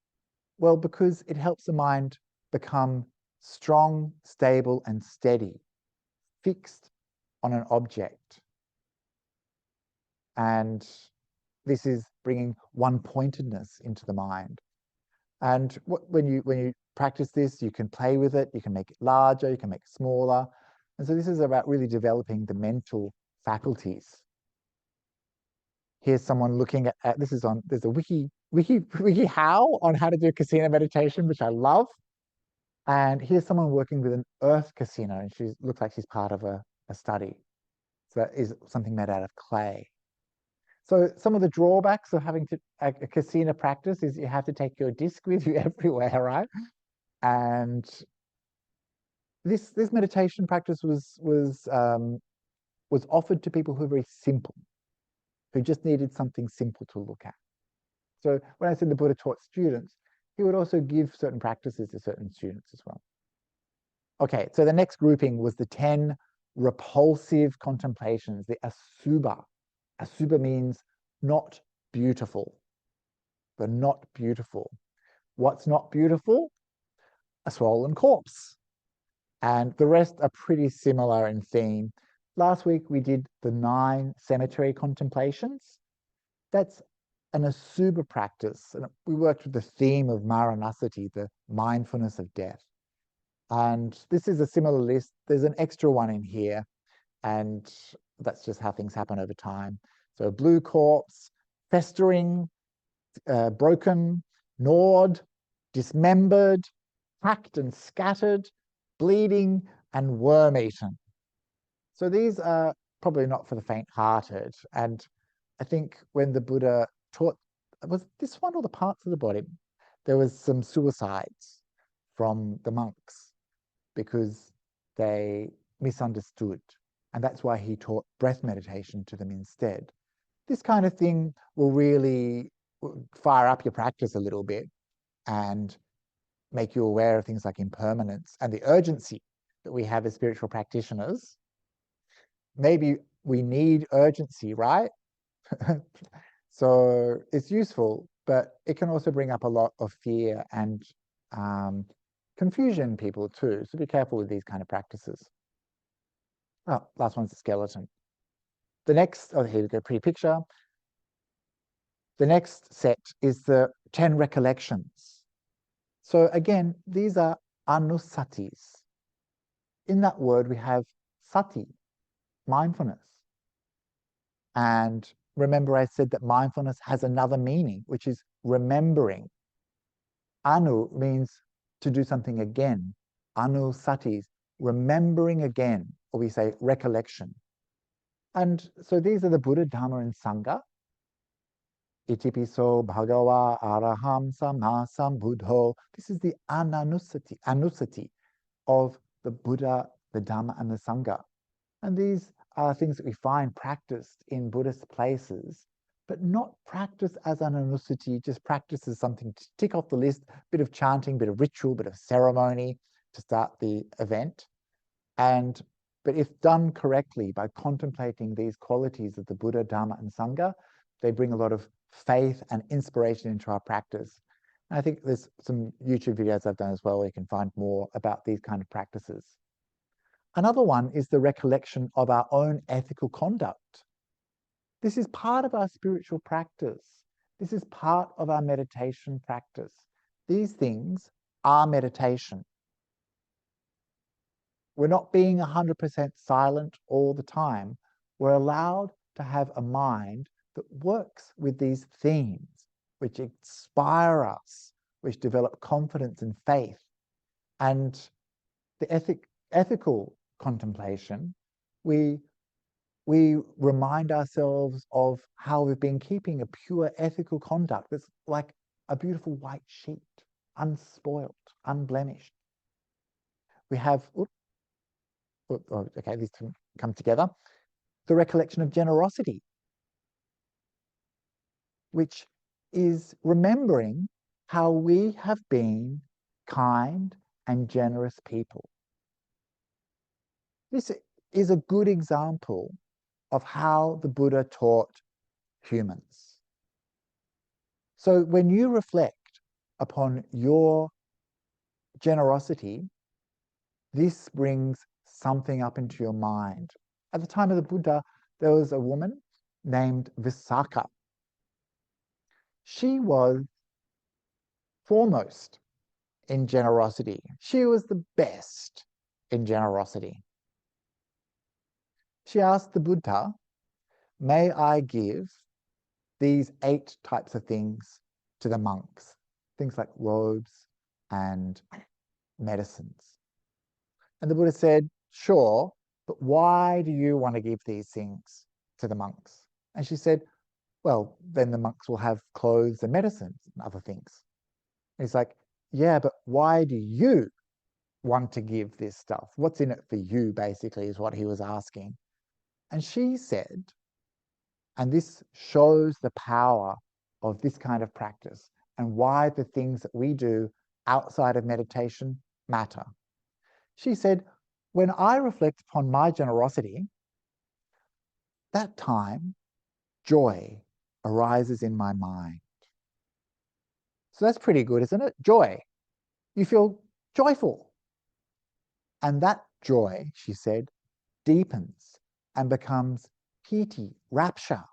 Well, because it helps the mind become strong, stable, and steady, fixed on an object. And this is bringing one-pointedness into the mind. And when you practice this, you can play with it, you can make it larger, you can make it smaller. And so this is about really developing the mental faculties. Here's someone looking at this is on, there's a wiki how on how to do casino meditation, which I love. And here's someone working with an earth casino, and she looks like she's part of a study. So that is something made out of clay. So some of the drawbacks of having a casino practice is you have to take your disc with you everywhere, right? And this meditation practice was offered to people who are very simple, who just needed something simple to look at. So when I said the Buddha taught students, he would also give certain practices to certain students as well. Okay, so the next grouping was the 10 repulsive contemplations, the asubha. Asubha means not beautiful. The not beautiful. What's not beautiful? A swollen corpse. And the rest are pretty similar in theme. Last week we did the 9 cemetery contemplations. That's an asubha practice. And we worked with the theme of maranasati, the mindfulness of death. And this is a similar list. There's an extra one in here. And that's just how things happen over time. So a blue corpse, festering, broken, gnawed, dismembered, hacked and scattered, bleeding, and worm-eaten. So these are probably not for the faint-hearted. And I think when the Buddha taught, was this one or the parts of the body? There was some suicides from the monks because they misunderstood. And that's why he taught breath meditation to them instead. This kind of thing will really fire up your practice a little bit and make you aware of things like impermanence and the urgency that we have as spiritual practitioners. Maybe we need urgency, right? So it's useful, but it can also bring up a lot of fear and confusion in people too. So be careful with these kind of practices. Oh, last one's the skeleton. The next, oh, here we go, pretty picture. The next set is the 10 recollections. So again, these are anusatis. In that word, we have sati, mindfulness. And remember I said that mindfulness has another meaning, which is remembering. Anu means to do something again. Anusatis, remembering again, or we say recollection. And so these are the Buddha, Dharma, and Sangha. Itipiso bhagava araham samma sambuddho. This is the anusati of the Buddha, the Dharma, and the Sangha. And these are things that we find practiced in Buddhist places, but not practiced as an anusati, just practiced as something to tick off the list, bit of chanting, bit of ritual, bit of ceremony to start the event. But if done correctly by contemplating these qualities of the Buddha, Dharma, and Sangha, they bring a lot of faith and inspiration into our practice. And I think there's some YouTube videos I've done as well where you can find more about these kind of practices. Another one is the recollection of our own ethical conduct. This is part of our spiritual practice. This is part of our meditation practice. These things are meditation. We're not being 100% silent all the time. We're allowed to have a mind that works with these themes, which inspire us, which develop confidence and faith. And the ethical contemplation, we remind ourselves of how we've been keeping a pure ethical conduct that's like a beautiful white sheet, unspoilt, unblemished. We have, okay, these come together. The recollection of generosity, which is remembering how we have been kind and generous people. This is a good example of how the Buddha taught humans. So when you reflect upon your generosity, this brings something up into your mind. At the time of the Buddha, there was a woman named Visakha. She was foremost in generosity. She was the best in generosity. She asked the Buddha, may I give these 8 types of things to the monks? Things like robes and medicines. And the Buddha said, sure, but why do you want to give these things to the monks? And she said, well, then the monks will have clothes and medicines and other things. And he's like, yeah, but why do you want to give this stuff? What's in it for you, basically, is what he was asking. And she said, and this shows the power of this kind of practice and why the things that we do outside of meditation matter. She said, when I reflect upon my generosity, that time joy arises in my mind. So that's pretty good, isn't it? Joy. You feel joyful. And that joy, she said, deepens and becomes piti, rapture.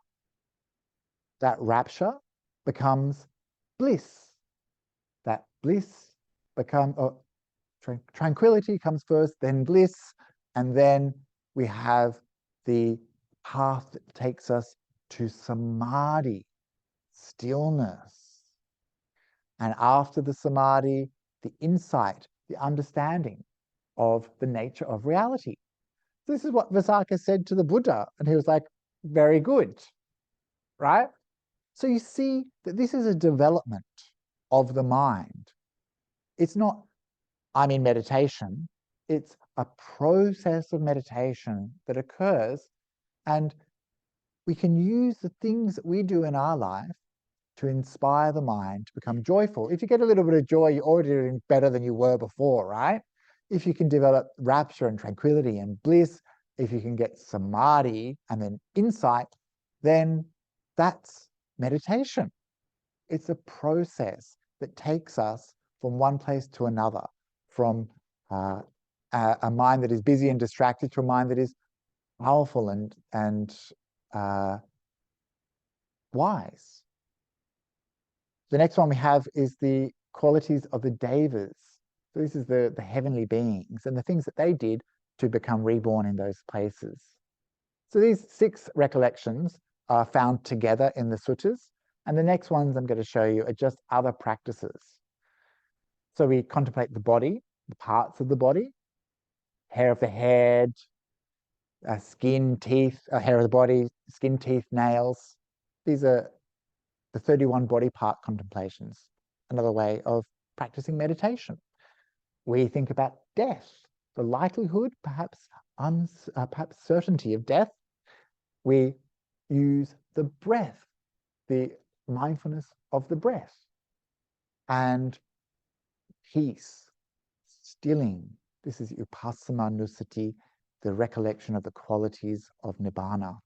That rapture becomes bliss. That bliss becomes, tranquility comes first, then bliss, and then we have the path that takes us to samadhi, stillness. And after the samadhi, the insight, the understanding of the nature of reality. This is what Visakha said to the Buddha, and he was like, very good, right? So you see that this is a development of the mind. It's not, I'm in meditation, it's a process of meditation that occurs, and we can use the things that we do in our life to inspire the mind to become joyful. If you get a little bit of joy, you're already doing better than you were before, right? If you can develop rapture and tranquility and bliss, if you can get samadhi and then insight, then that's meditation. It's a process that takes us from one place to another, from a mind that is busy and distracted to a mind that is powerful and wise. The next one we have is the qualities of the devas. So this is the heavenly beings and the things that they did to become reborn in those places. So these 6 recollections are found together in the suttas, and the next ones I'm going to show you are just other practices. So we contemplate the body, the parts of the body, hair of the head, skin, teeth, hair of the body, skin, teeth, nails. These are the 31 body part contemplations, another way of practicing meditation. We think about death, the likelihood, perhaps certainty of death. We use the breath, the mindfulness of the breath, and peace, stilling. This is upassamanusati, the recollection of the qualities of nibbana.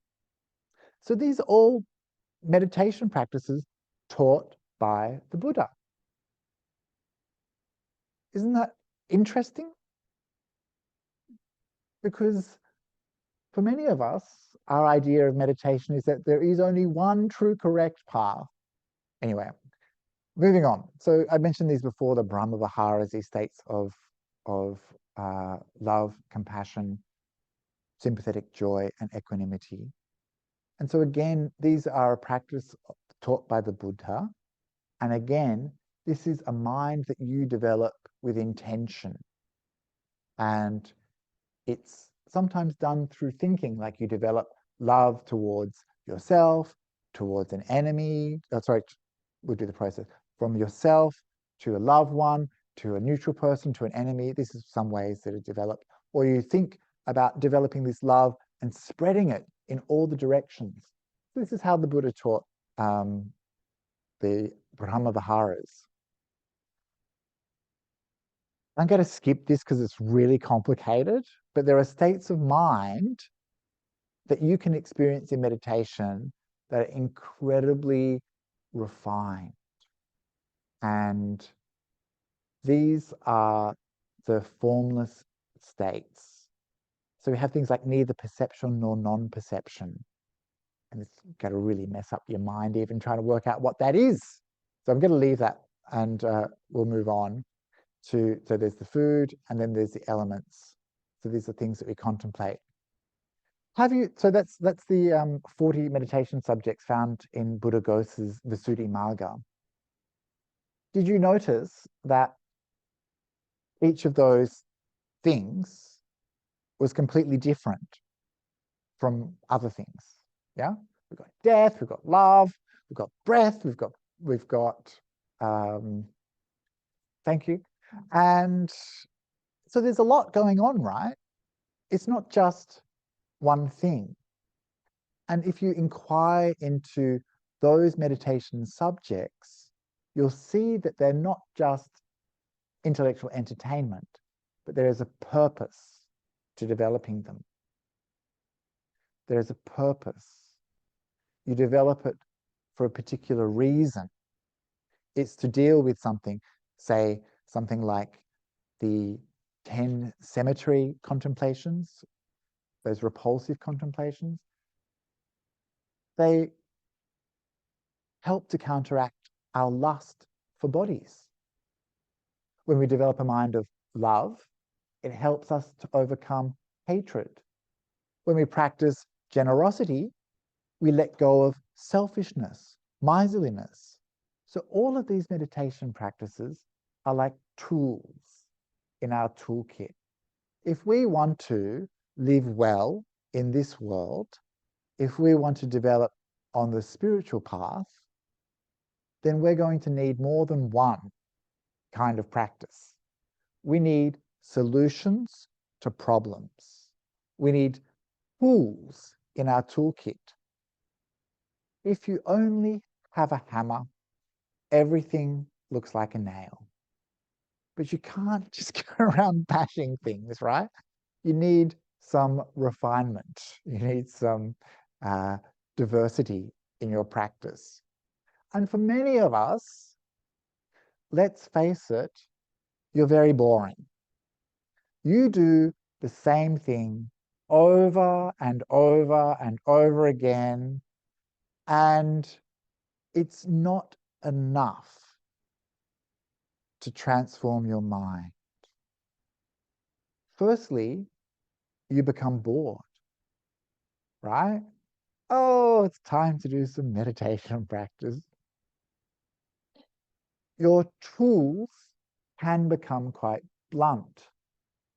So these are all meditation practices taught by the Buddha. Isn't that interesting? Because for many of us, our idea of meditation is that there is only one true correct path. Anyway, moving on. So I mentioned these before, the Brahma Viharas, these states of love, compassion, sympathetic joy, and equanimity. And so again, these are a practice taught by the Buddha. And again, this is a mind that you develop with intention. And it's sometimes done through thinking, like you develop love towards yourself, towards an enemy. We'll do the process from yourself to a loved one, to a neutral person, to an enemy. This is some ways that are developed. Or you think about developing this love and spreading it in all the directions. This is how the Buddha taught the Brahma Viharas. I'm going to skip this because it's really complicated, but there are states of mind that you can experience in meditation that are incredibly refined. And these are the formless states. So we have things like neither perception nor non-perception. And it's going to really mess up your mind even trying to work out what that is. So I'm going to leave that and we'll move on to, so there's the food and then there's the elements. So these are things that we contemplate. So that's the 40 meditation subjects found in Buddhaghosa's Visuddhimagga. Did you notice that each of those things was completely different from other things? Yeah, we've got death, we've got love, we've got breath, we've got thank you. And so there's a lot going on, right? It's not just one thing. And if you inquire into those meditation subjects, you'll see that they're not just intellectual entertainment, but there is a purpose to developing them. There is a purpose. You develop it for a particular reason. It's to deal with something, say something like the 10 cemetery contemplations, those repulsive contemplations. They help to counteract our lust for bodies. When we develop a mind of love, it helps us to overcome hatred. When we practice generosity, we let go of selfishness, miserliness. So all of these meditation practices are like tools in our toolkit. If we want to live well in this world, if we want to develop on the spiritual path, then we're going to need more than one kind of practice. We need solutions to problems. We need tools in our toolkit. If you only have a hammer, everything looks like a nail. But you can't just go around bashing things, right? You need some refinement. You need some diversity in your practice. And for many of us, let's face it, you're very boring. You do the same thing over and over and over again, and it's not enough to transform your mind. Firstly, you become bored, right? Oh, it's time to do some meditation practice. Your tools can become quite blunt.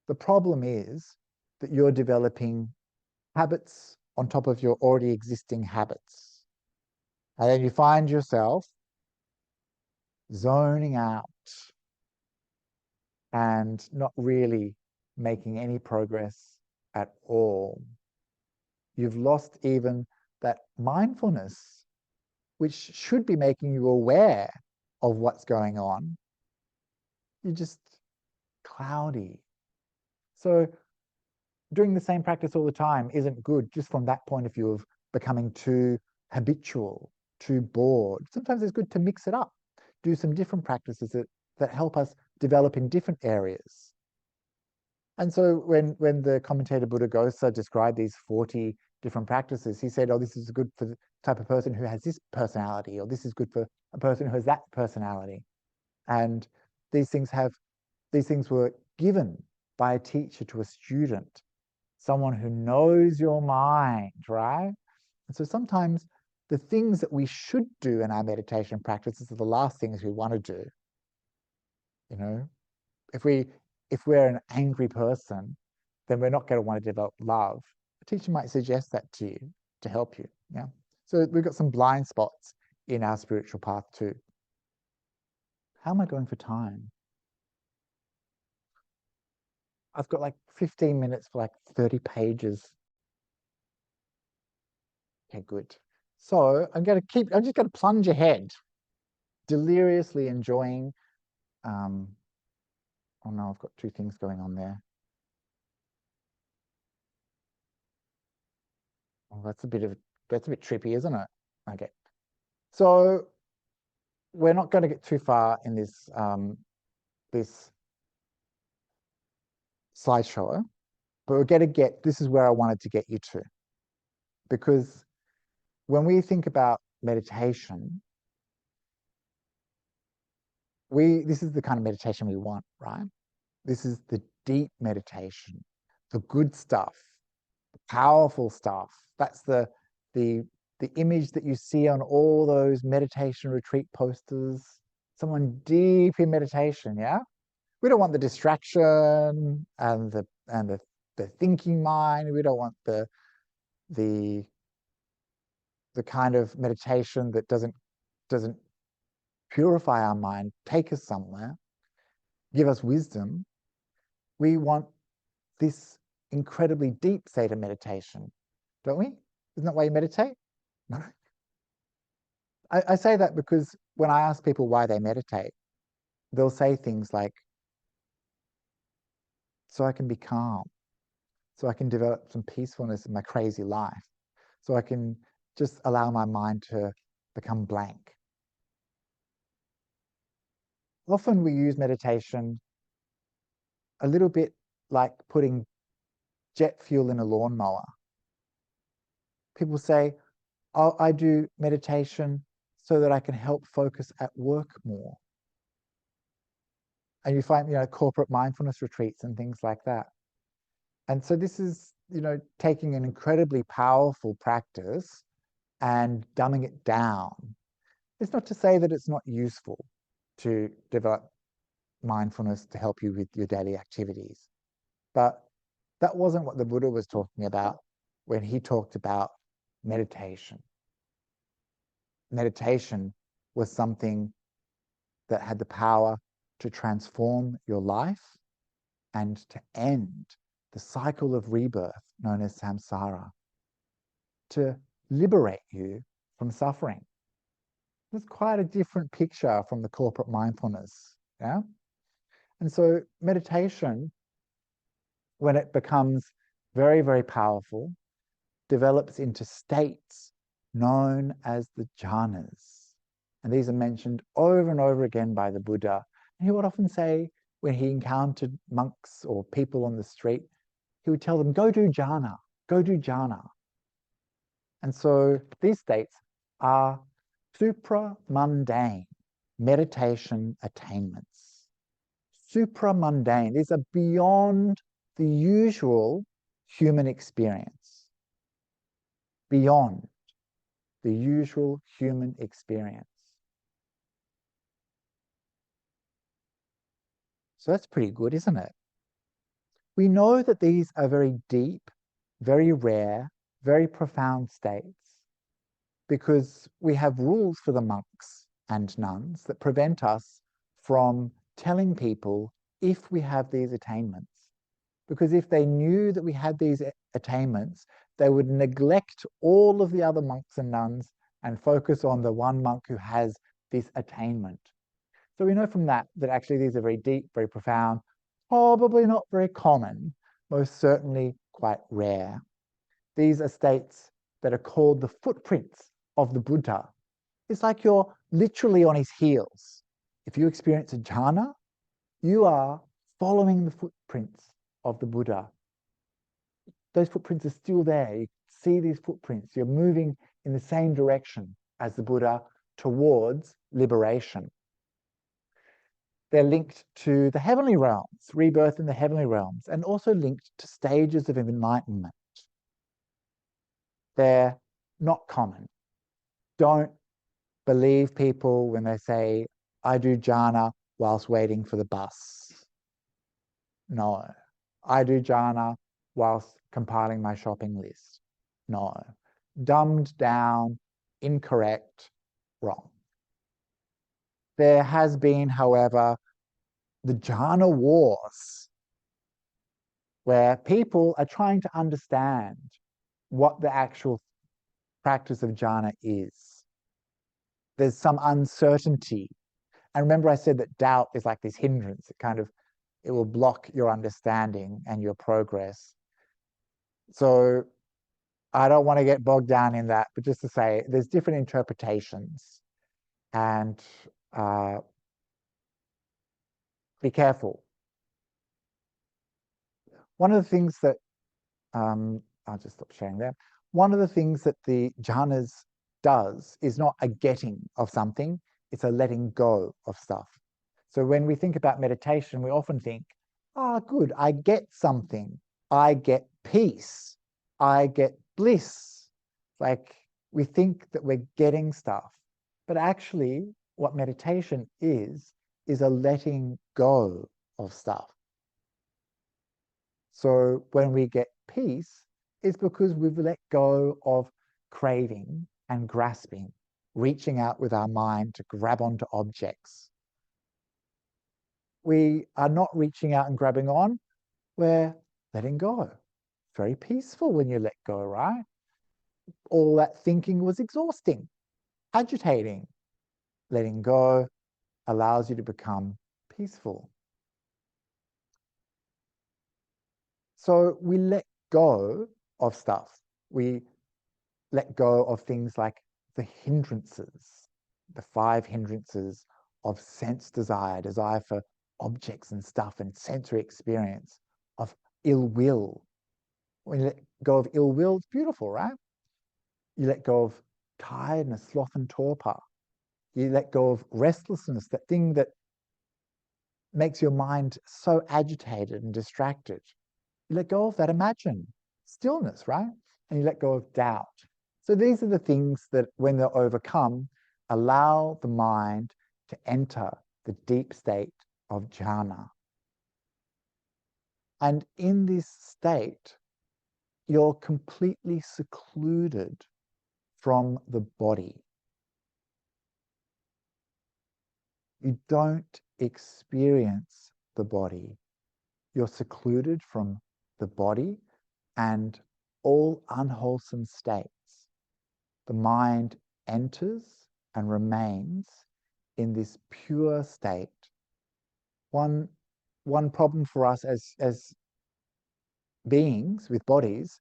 The problem is that you're developing habits on top of your already existing habits. And then you find yourself zoning out and not really making any progress at all. You've lost even that mindfulness, which should be making you aware of what's going on. You're just cloudy. So doing the same practice all the time isn't good just from that point of view of becoming too habitual, too bored. Sometimes it's good to mix it up, do some different practices that help us develop in different areas. And so when the commentator Buddhaghosa described these 40 different practices, he said, oh, this is good for the type of person who has this personality, or this is good for a person who has that personality. And these things were given by a teacher to a student, someone who knows your mind, right? And so sometimes the things that we should do in our meditation practices are the last things we want to do. You know, if we're an angry person, then we're not going to want to develop love. A teacher might suggest that to you to help you. Yeah. So we've got some blind spots in our spiritual path too. How am I going for time? I've got like 15 minutes for like 30 pages. Okay, good. So I'm just going to plunge ahead, deliriously enjoying. Oh no, I've got two things going on there. Oh, that's a bit trippy, isn't it? Okay. So we're not going to get too far in this this slideshow, but we're going to this is where I wanted to get you to. Because when we think about meditation, this is the kind of meditation we want, right? This is the deep meditation, the good stuff, the powerful stuff. That's the image that you see on all those meditation retreat posters. Someone deep in meditation, yeah? We don't want the distraction and the thinking mind. We don't want the kind of meditation that doesn't purify our mind, take us somewhere, give us wisdom. We want this incredibly deep state of meditation, don't we? Isn't that why you meditate? No. I say that because when I ask people why they meditate, they'll say things like, so I can be calm, so I can develop some peacefulness in my crazy life, so I can just allow my mind to become blank. Often we use meditation a little bit like putting jet fuel in a lawnmower. People say, oh, I do meditation so that I can help focus at work more. And you find, corporate mindfulness retreats and things like that. And so this is, taking an incredibly powerful practice and dumbing it down. It's not to say that it's not useful to develop mindfulness to help you with your daily activities. But that wasn't what the Buddha was talking about when he talked about meditation. Meditation was something that had the power to transform your life and to end the cycle of rebirth known as samsara, to liberate you from suffering. It's quite a different picture from the corporate mindfulness, yeah? And so meditation, when it becomes very, very powerful, develops into states known as the jhanas. And these are mentioned over and over again by the Buddha. And he would often say, when he encountered monks or people on the street, he would tell them, go do jhana, go do jhana. And so these states are supra-mundane meditation attainments. Supra-mundane, these are beyond the usual human experience. Beyond the usual human experience. So that's pretty good, isn't it? We know that these are very deep, very rare, very profound states because we have rules for the monks and nuns that prevent us from telling people if we have these attainments. Because if they knew that we had these attainments, they would neglect all of the other monks and nuns and focus on the one monk who has this attainment. So we know from that actually these are very deep, very profound, probably not very common, most certainly quite rare. These are states that are called the footprints of the Buddha. It's like you're literally on his heels. If you experience a jhana, you are following the footprints of the Buddha. Those footprints are still there. You see these footprints. You're moving in the same direction as the Buddha towards liberation. They're linked to the heavenly realms, rebirth in the heavenly realms, and also linked to stages of enlightenment. They're not common. Don't believe people when they say, I do jhana whilst waiting for the bus. No. I do jhana whilst compiling my shopping list. No. Dumbed down, incorrect, wrong. There has been, however, the jhana wars, where people are trying to understand what the actual practice of jhana is. There's some uncertainty. And remember I said that doubt is like this hindrance. It will block your understanding and your progress. So I don't want to get bogged down in that, but just to say there's different interpretations, and be careful. One of the things that, I'll just stop sharing there. One of the things that the jhanas does is not a getting of something, it's a letting go of stuff. So when we think about meditation, we often think, good, I get something. I get peace. I get bliss. Like we think that we're getting stuff, but actually what meditation is a letting go of stuff. So when we get peace, it's because we've let go of craving and grasping, reaching out with our mind to grab onto objects. We are not reaching out and grabbing on, we're letting go. Very peaceful when you let go, right? All that thinking was exhausting, agitating. Letting go allows you to become peaceful. So we let go of stuff. We let go of things like the hindrances, the 5 hindrances of sense desire, desire for objects and stuff and sensory experience, of ill will. When you let go of ill will, it's beautiful, right? You let go of tiredness, sloth and torpor. You let go of restlessness, that thing that makes your mind so agitated and distracted. You let go of that. Imagine stillness, right? And you let go of doubt. So these are the things that, when they're overcome, allow the mind to enter the deep state of jhana. And in this state, you're completely secluded from the body. You don't experience the body. You're secluded from the body and all unwholesome states. The mind enters and remains in this pure state. One problem for us as beings with bodies,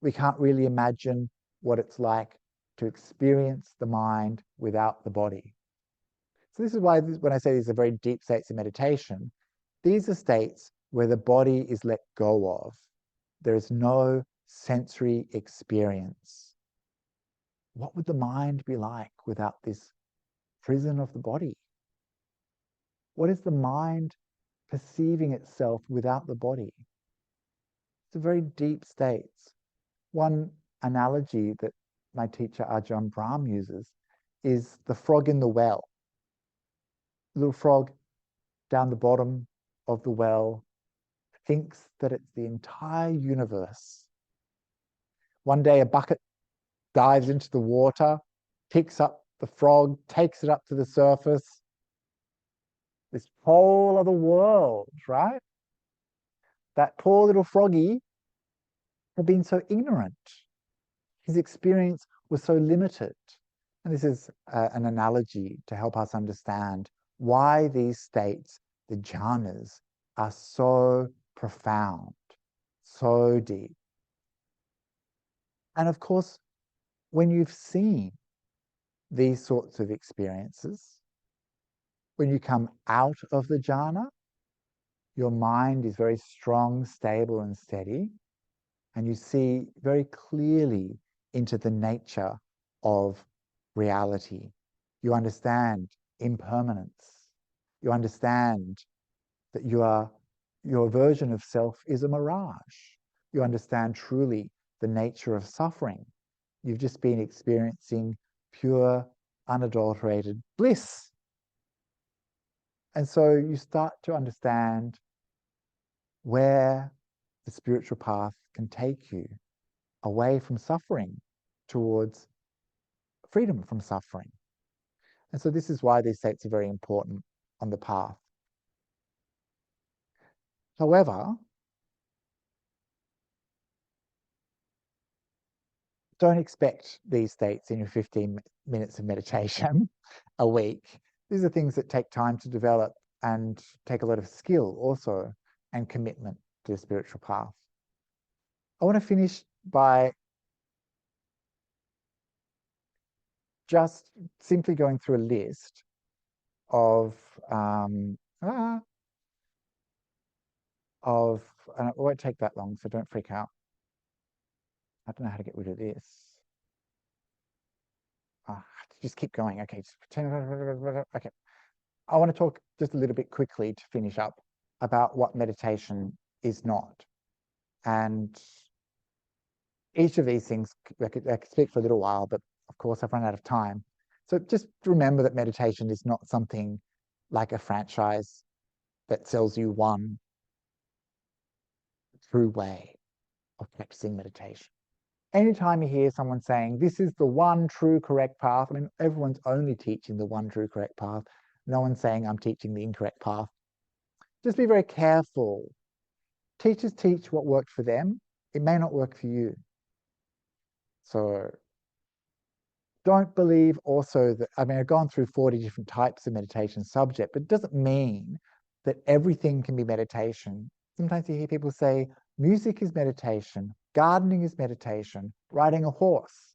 we can't really imagine what it's like to experience the mind without the body. So this is why when I say these are very deep states of meditation, these are states where the body is let go of. There is no sensory experience. What would the mind be like without this prison of the body? What is the mind perceiving itself without the body? It's a very deep state. One analogy that my teacher Ajahn Brahm uses is the frog in the well. The little frog down the bottom of the well thinks that it's the entire universe. One day a bucket dives into the water, picks up the frog, takes it up to the surface. This whole other world, right? That poor little froggy had been so ignorant. His experience was so limited. And this is an analogy to help us understand why these states, the jhanas, are so profound, so deep. And of course, when you've seen these sorts of experiences, when you come out of the jhana, your mind is very strong, stable, and steady, and you see very clearly into the nature of reality. You understand impermanence. You understand that your version of self is a mirage. You understand truly the nature of suffering. You've just been experiencing pure, unadulterated bliss. And so you start to understand where the spiritual path can take you away from suffering towards freedom from suffering. And so this is why these states are very important on the path. However, don't expect these states in your 15 minutes of meditation a week. These are things that take time to develop and take a lot of skill also and commitment to the spiritual path. I want to finish by just simply going through a list of and it won't take that long, so don't freak out. I don't know how to get rid of this. Just keep going. Okay, just pretend. Okay. I want to talk just a little bit quickly to finish up about what meditation is not. And each of these things, I could speak for a little while, but of course I've run out of time. So just remember that meditation is not something like a franchise that sells you one true way of practicing meditation. Anytime you hear someone saying, this is the one true correct path, I mean, everyone's only teaching the one true correct path. No one's saying I'm teaching the incorrect path. Just be very careful. Teachers teach what worked for them. It may not work for you. So don't believe also that, I mean, I've gone through 40 different types of meditation subject, but it doesn't mean that everything can be meditation. Sometimes you hear people say, music is meditation, gardening is meditation, riding a horse.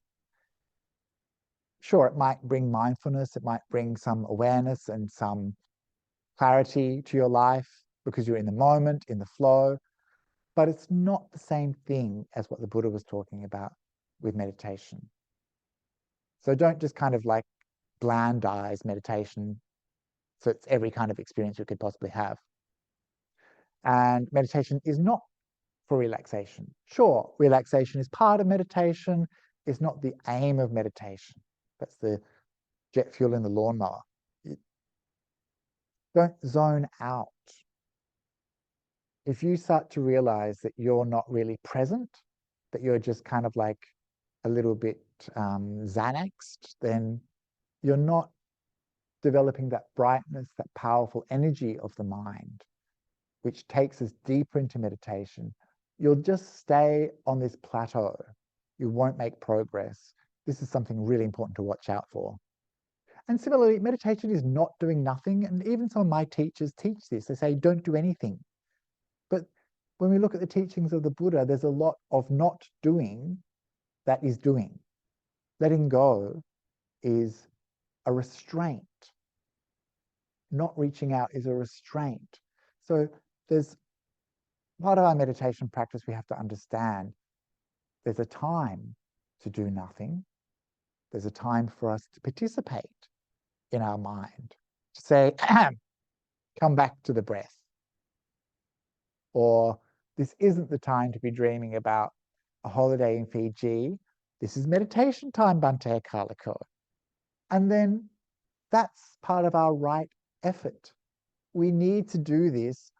Sure, it might bring mindfulness, it might bring some awareness and some clarity to your life because you're in the moment, in the flow, but it's not the same thing as what the Buddha was talking about with meditation. So don't just kind of like blandize meditation so it's every kind of experience you could possibly have. And meditation is not for relaxation. Sure, relaxation is part of meditation. It's not the aim of meditation. That's the jet fuel in the lawnmower. Don't zone out. If you start to realize that you're not really present, that you're just kind of like a little bit Xanaxed, then you're not developing that brightness, that powerful energy of the mind, which takes us deeper into meditation. You'll just stay on this plateau. You won't make progress. This is something really important to watch out for. And similarly, meditation is not doing nothing. And even some of my teachers teach this. They say, don't do anything. But when we look at the teachings of the Buddha, there's a lot of not doing that is doing. Letting go is a restraint. Not reaching out is a restraint. So there's part of our meditation practice we have to understand. There's a time to do nothing. There's a time for us to participate in our mind, to say, come back to the breath. Or this isn't the time to be dreaming about a holiday in Fiji. This is meditation time, Bhante Akaliko. And then that's part of our right effort. We need to do this.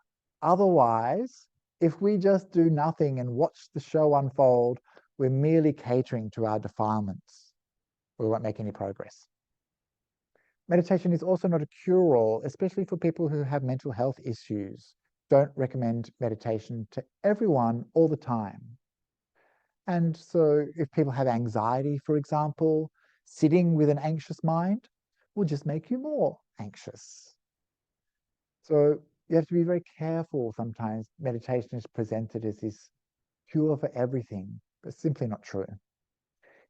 Otherwise, if we just do nothing and watch the show unfold, we're merely catering to our defilements. We won't make any progress. Meditation is also not a cure-all, especially for people who have mental health issues. Don't recommend meditation to everyone all the time. And so if people have anxiety, for example, sitting with an anxious mind will just make you more anxious. So you have to be very careful sometimes. Meditation is presented as this cure for everything, but it's simply not true.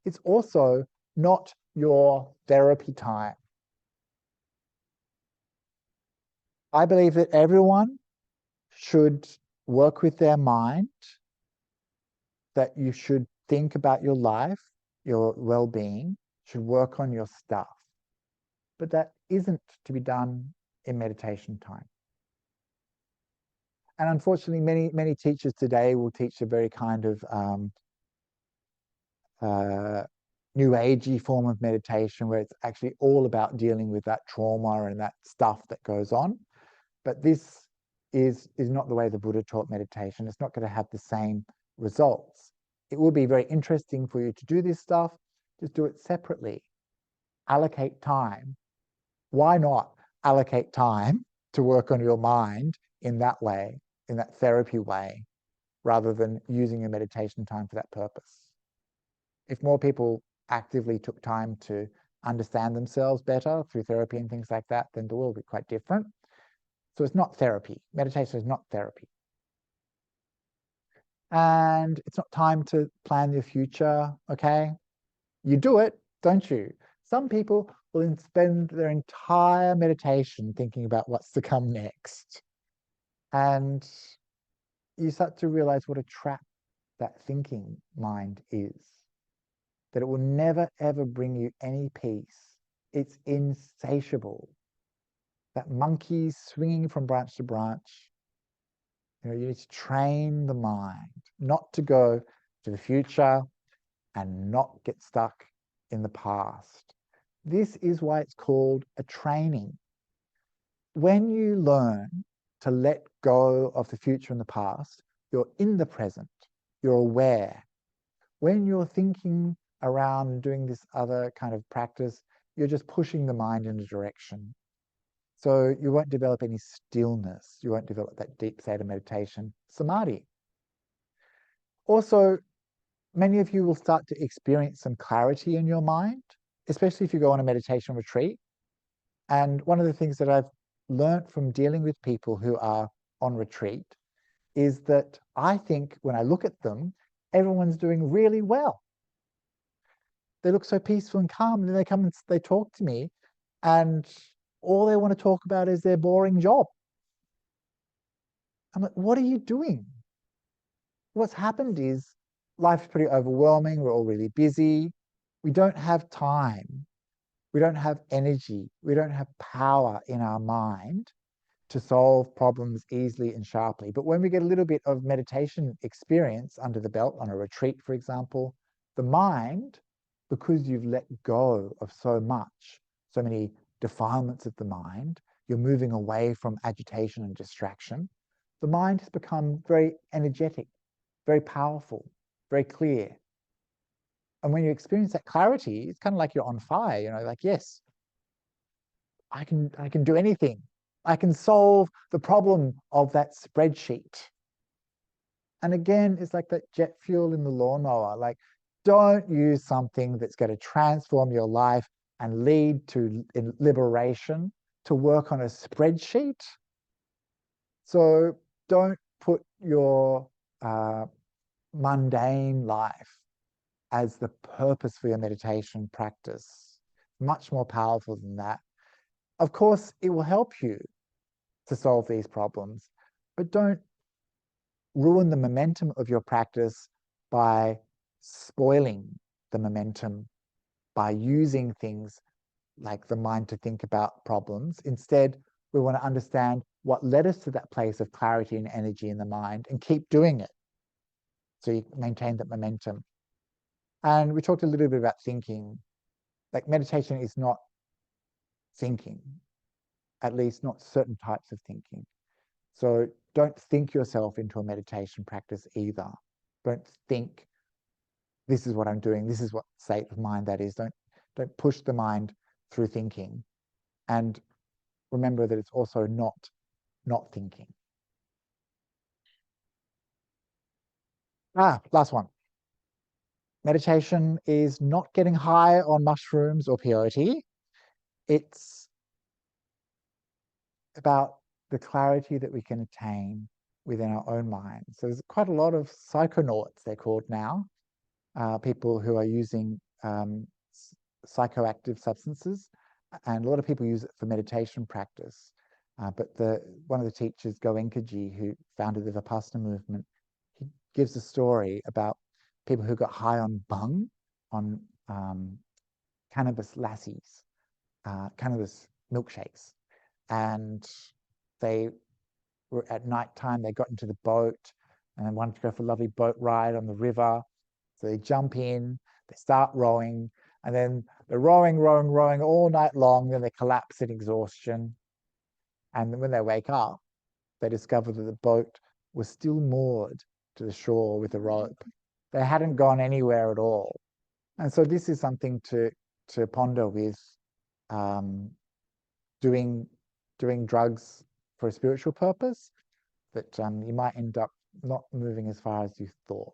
It's also not your therapy time. I believe that everyone should work with their mind, that you should think about your life, your well-being, should work on your stuff. but that isn't to be done in meditation time. And unfortunately, many teachers today will teach a very kind of new agey form of meditation where it's actually all about dealing with that trauma and that stuff that goes on. But this is not the way the Buddha taught meditation. It's not going to have the same results. It will be very interesting for you to do this stuff. Just do it separately. Allocate time. Why not allocate time to work on your mind in that way, in that therapy way, rather than using your meditation time for that purpose? If more people actively took time to understand themselves better through therapy and things like that, then the world would be quite different. So it's not therapy. Meditation is not therapy. And it's not time to plan your future, okay? You do it, don't you? Some people will spend their entire meditation thinking about what's to come next. And you start to realize what a trap that thinking mind is. That it will never, ever bring you any peace. It's insatiable. That monkey swinging from branch to branch. You need to train the mind not to go to the future and not get stuck in the past. This is why it's called a training. When you learn to let go of the future and the past, you're in the present, you're aware. When you're thinking around and doing this other kind of practice, you're just pushing the mind in a direction. So you won't develop any stillness. You won't develop that deep state of meditation, samadhi. Also, many of you will start to experience some clarity in your mind, especially if you go on a meditation retreat. And one of the things that I've learned from dealing with people who are on retreat is that I think when I look at them, everyone's doing really well. They look so peaceful and calm, and then they come and they talk to me, and all they want to talk about is their boring job. I'm like, what are you doing? What's happened is life's pretty overwhelming. We're all really busy. We don't have time. We don't have energy. We don't have power in our mind to solve problems easily and sharply. But when we get a little bit of meditation experience under the belt on a retreat, for example, the mind, because you've let go of so much, so many defilements of the mind, you're moving away from agitation and distraction, the mind has become very energetic, very powerful, very clear. And when you experience that clarity, it's kind of like you're on fire, like, yes, I can do anything. I can solve the problem of that spreadsheet. And again, it's like that jet fuel in the lawnmower. Like, don't use something that's going to transform your life and lead to liberation to work on a spreadsheet. So don't put your mundane life as the purpose for your meditation practice. Much more powerful than that. Of course, it will help you to solve these problems, but don't ruin the momentum of your practice by spoiling the momentum by using things like the mind to think about problems. Instead, we want to understand what led us to that place of clarity and energy in the mind and keep doing it so you maintain that momentum. And we talked a little bit about thinking. Like, meditation is not thinking, at least not certain types of thinking. So don't think yourself into a meditation practice either. Don't think, this is what I'm doing, this is what state of mind that is. Don't push the mind through thinking. And remember that it's also not thinking. Last one. Meditation is not getting high on mushrooms or peyote. It's about the clarity that we can attain within our own mind. So there's quite a lot of psychonauts, they're called now, people who are using psychoactive substances, and a lot of people use it for meditation practice. But one of the teachers, Goenkaji, who founded the Vipassana movement, he gives a story about people who got high on bhang, on cannabis lassies. cannabis milkshakes, and they were at night time. They got into the boat and they wanted to go for a lovely boat ride on the river. So they jump in, they start rowing, and then they're rowing all night long. Then they collapse in exhaustion, and when they wake up, they discover that the boat was still moored to the shore with a rope. They hadn't gone anywhere at all. And so this is something to ponder with um, doing drugs for a spiritual purpose, that you might end up not moving as far as you thought.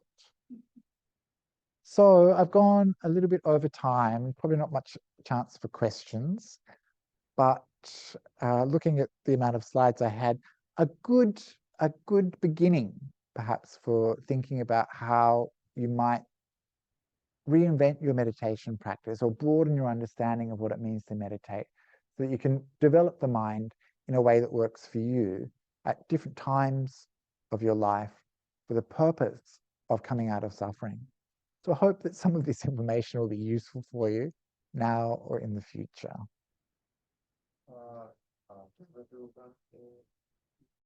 So I've gone a little bit over time, probably not much chance for questions, but looking at the amount of slides I had, a good beginning perhaps for thinking about how you might reinvent your meditation practice or broaden your understanding of what it means to meditate, so that you can develop the mind in a way that works for you at different times of your life for the purpose of coming out of suffering. So I hope that some of this information will be useful for you now or in the future.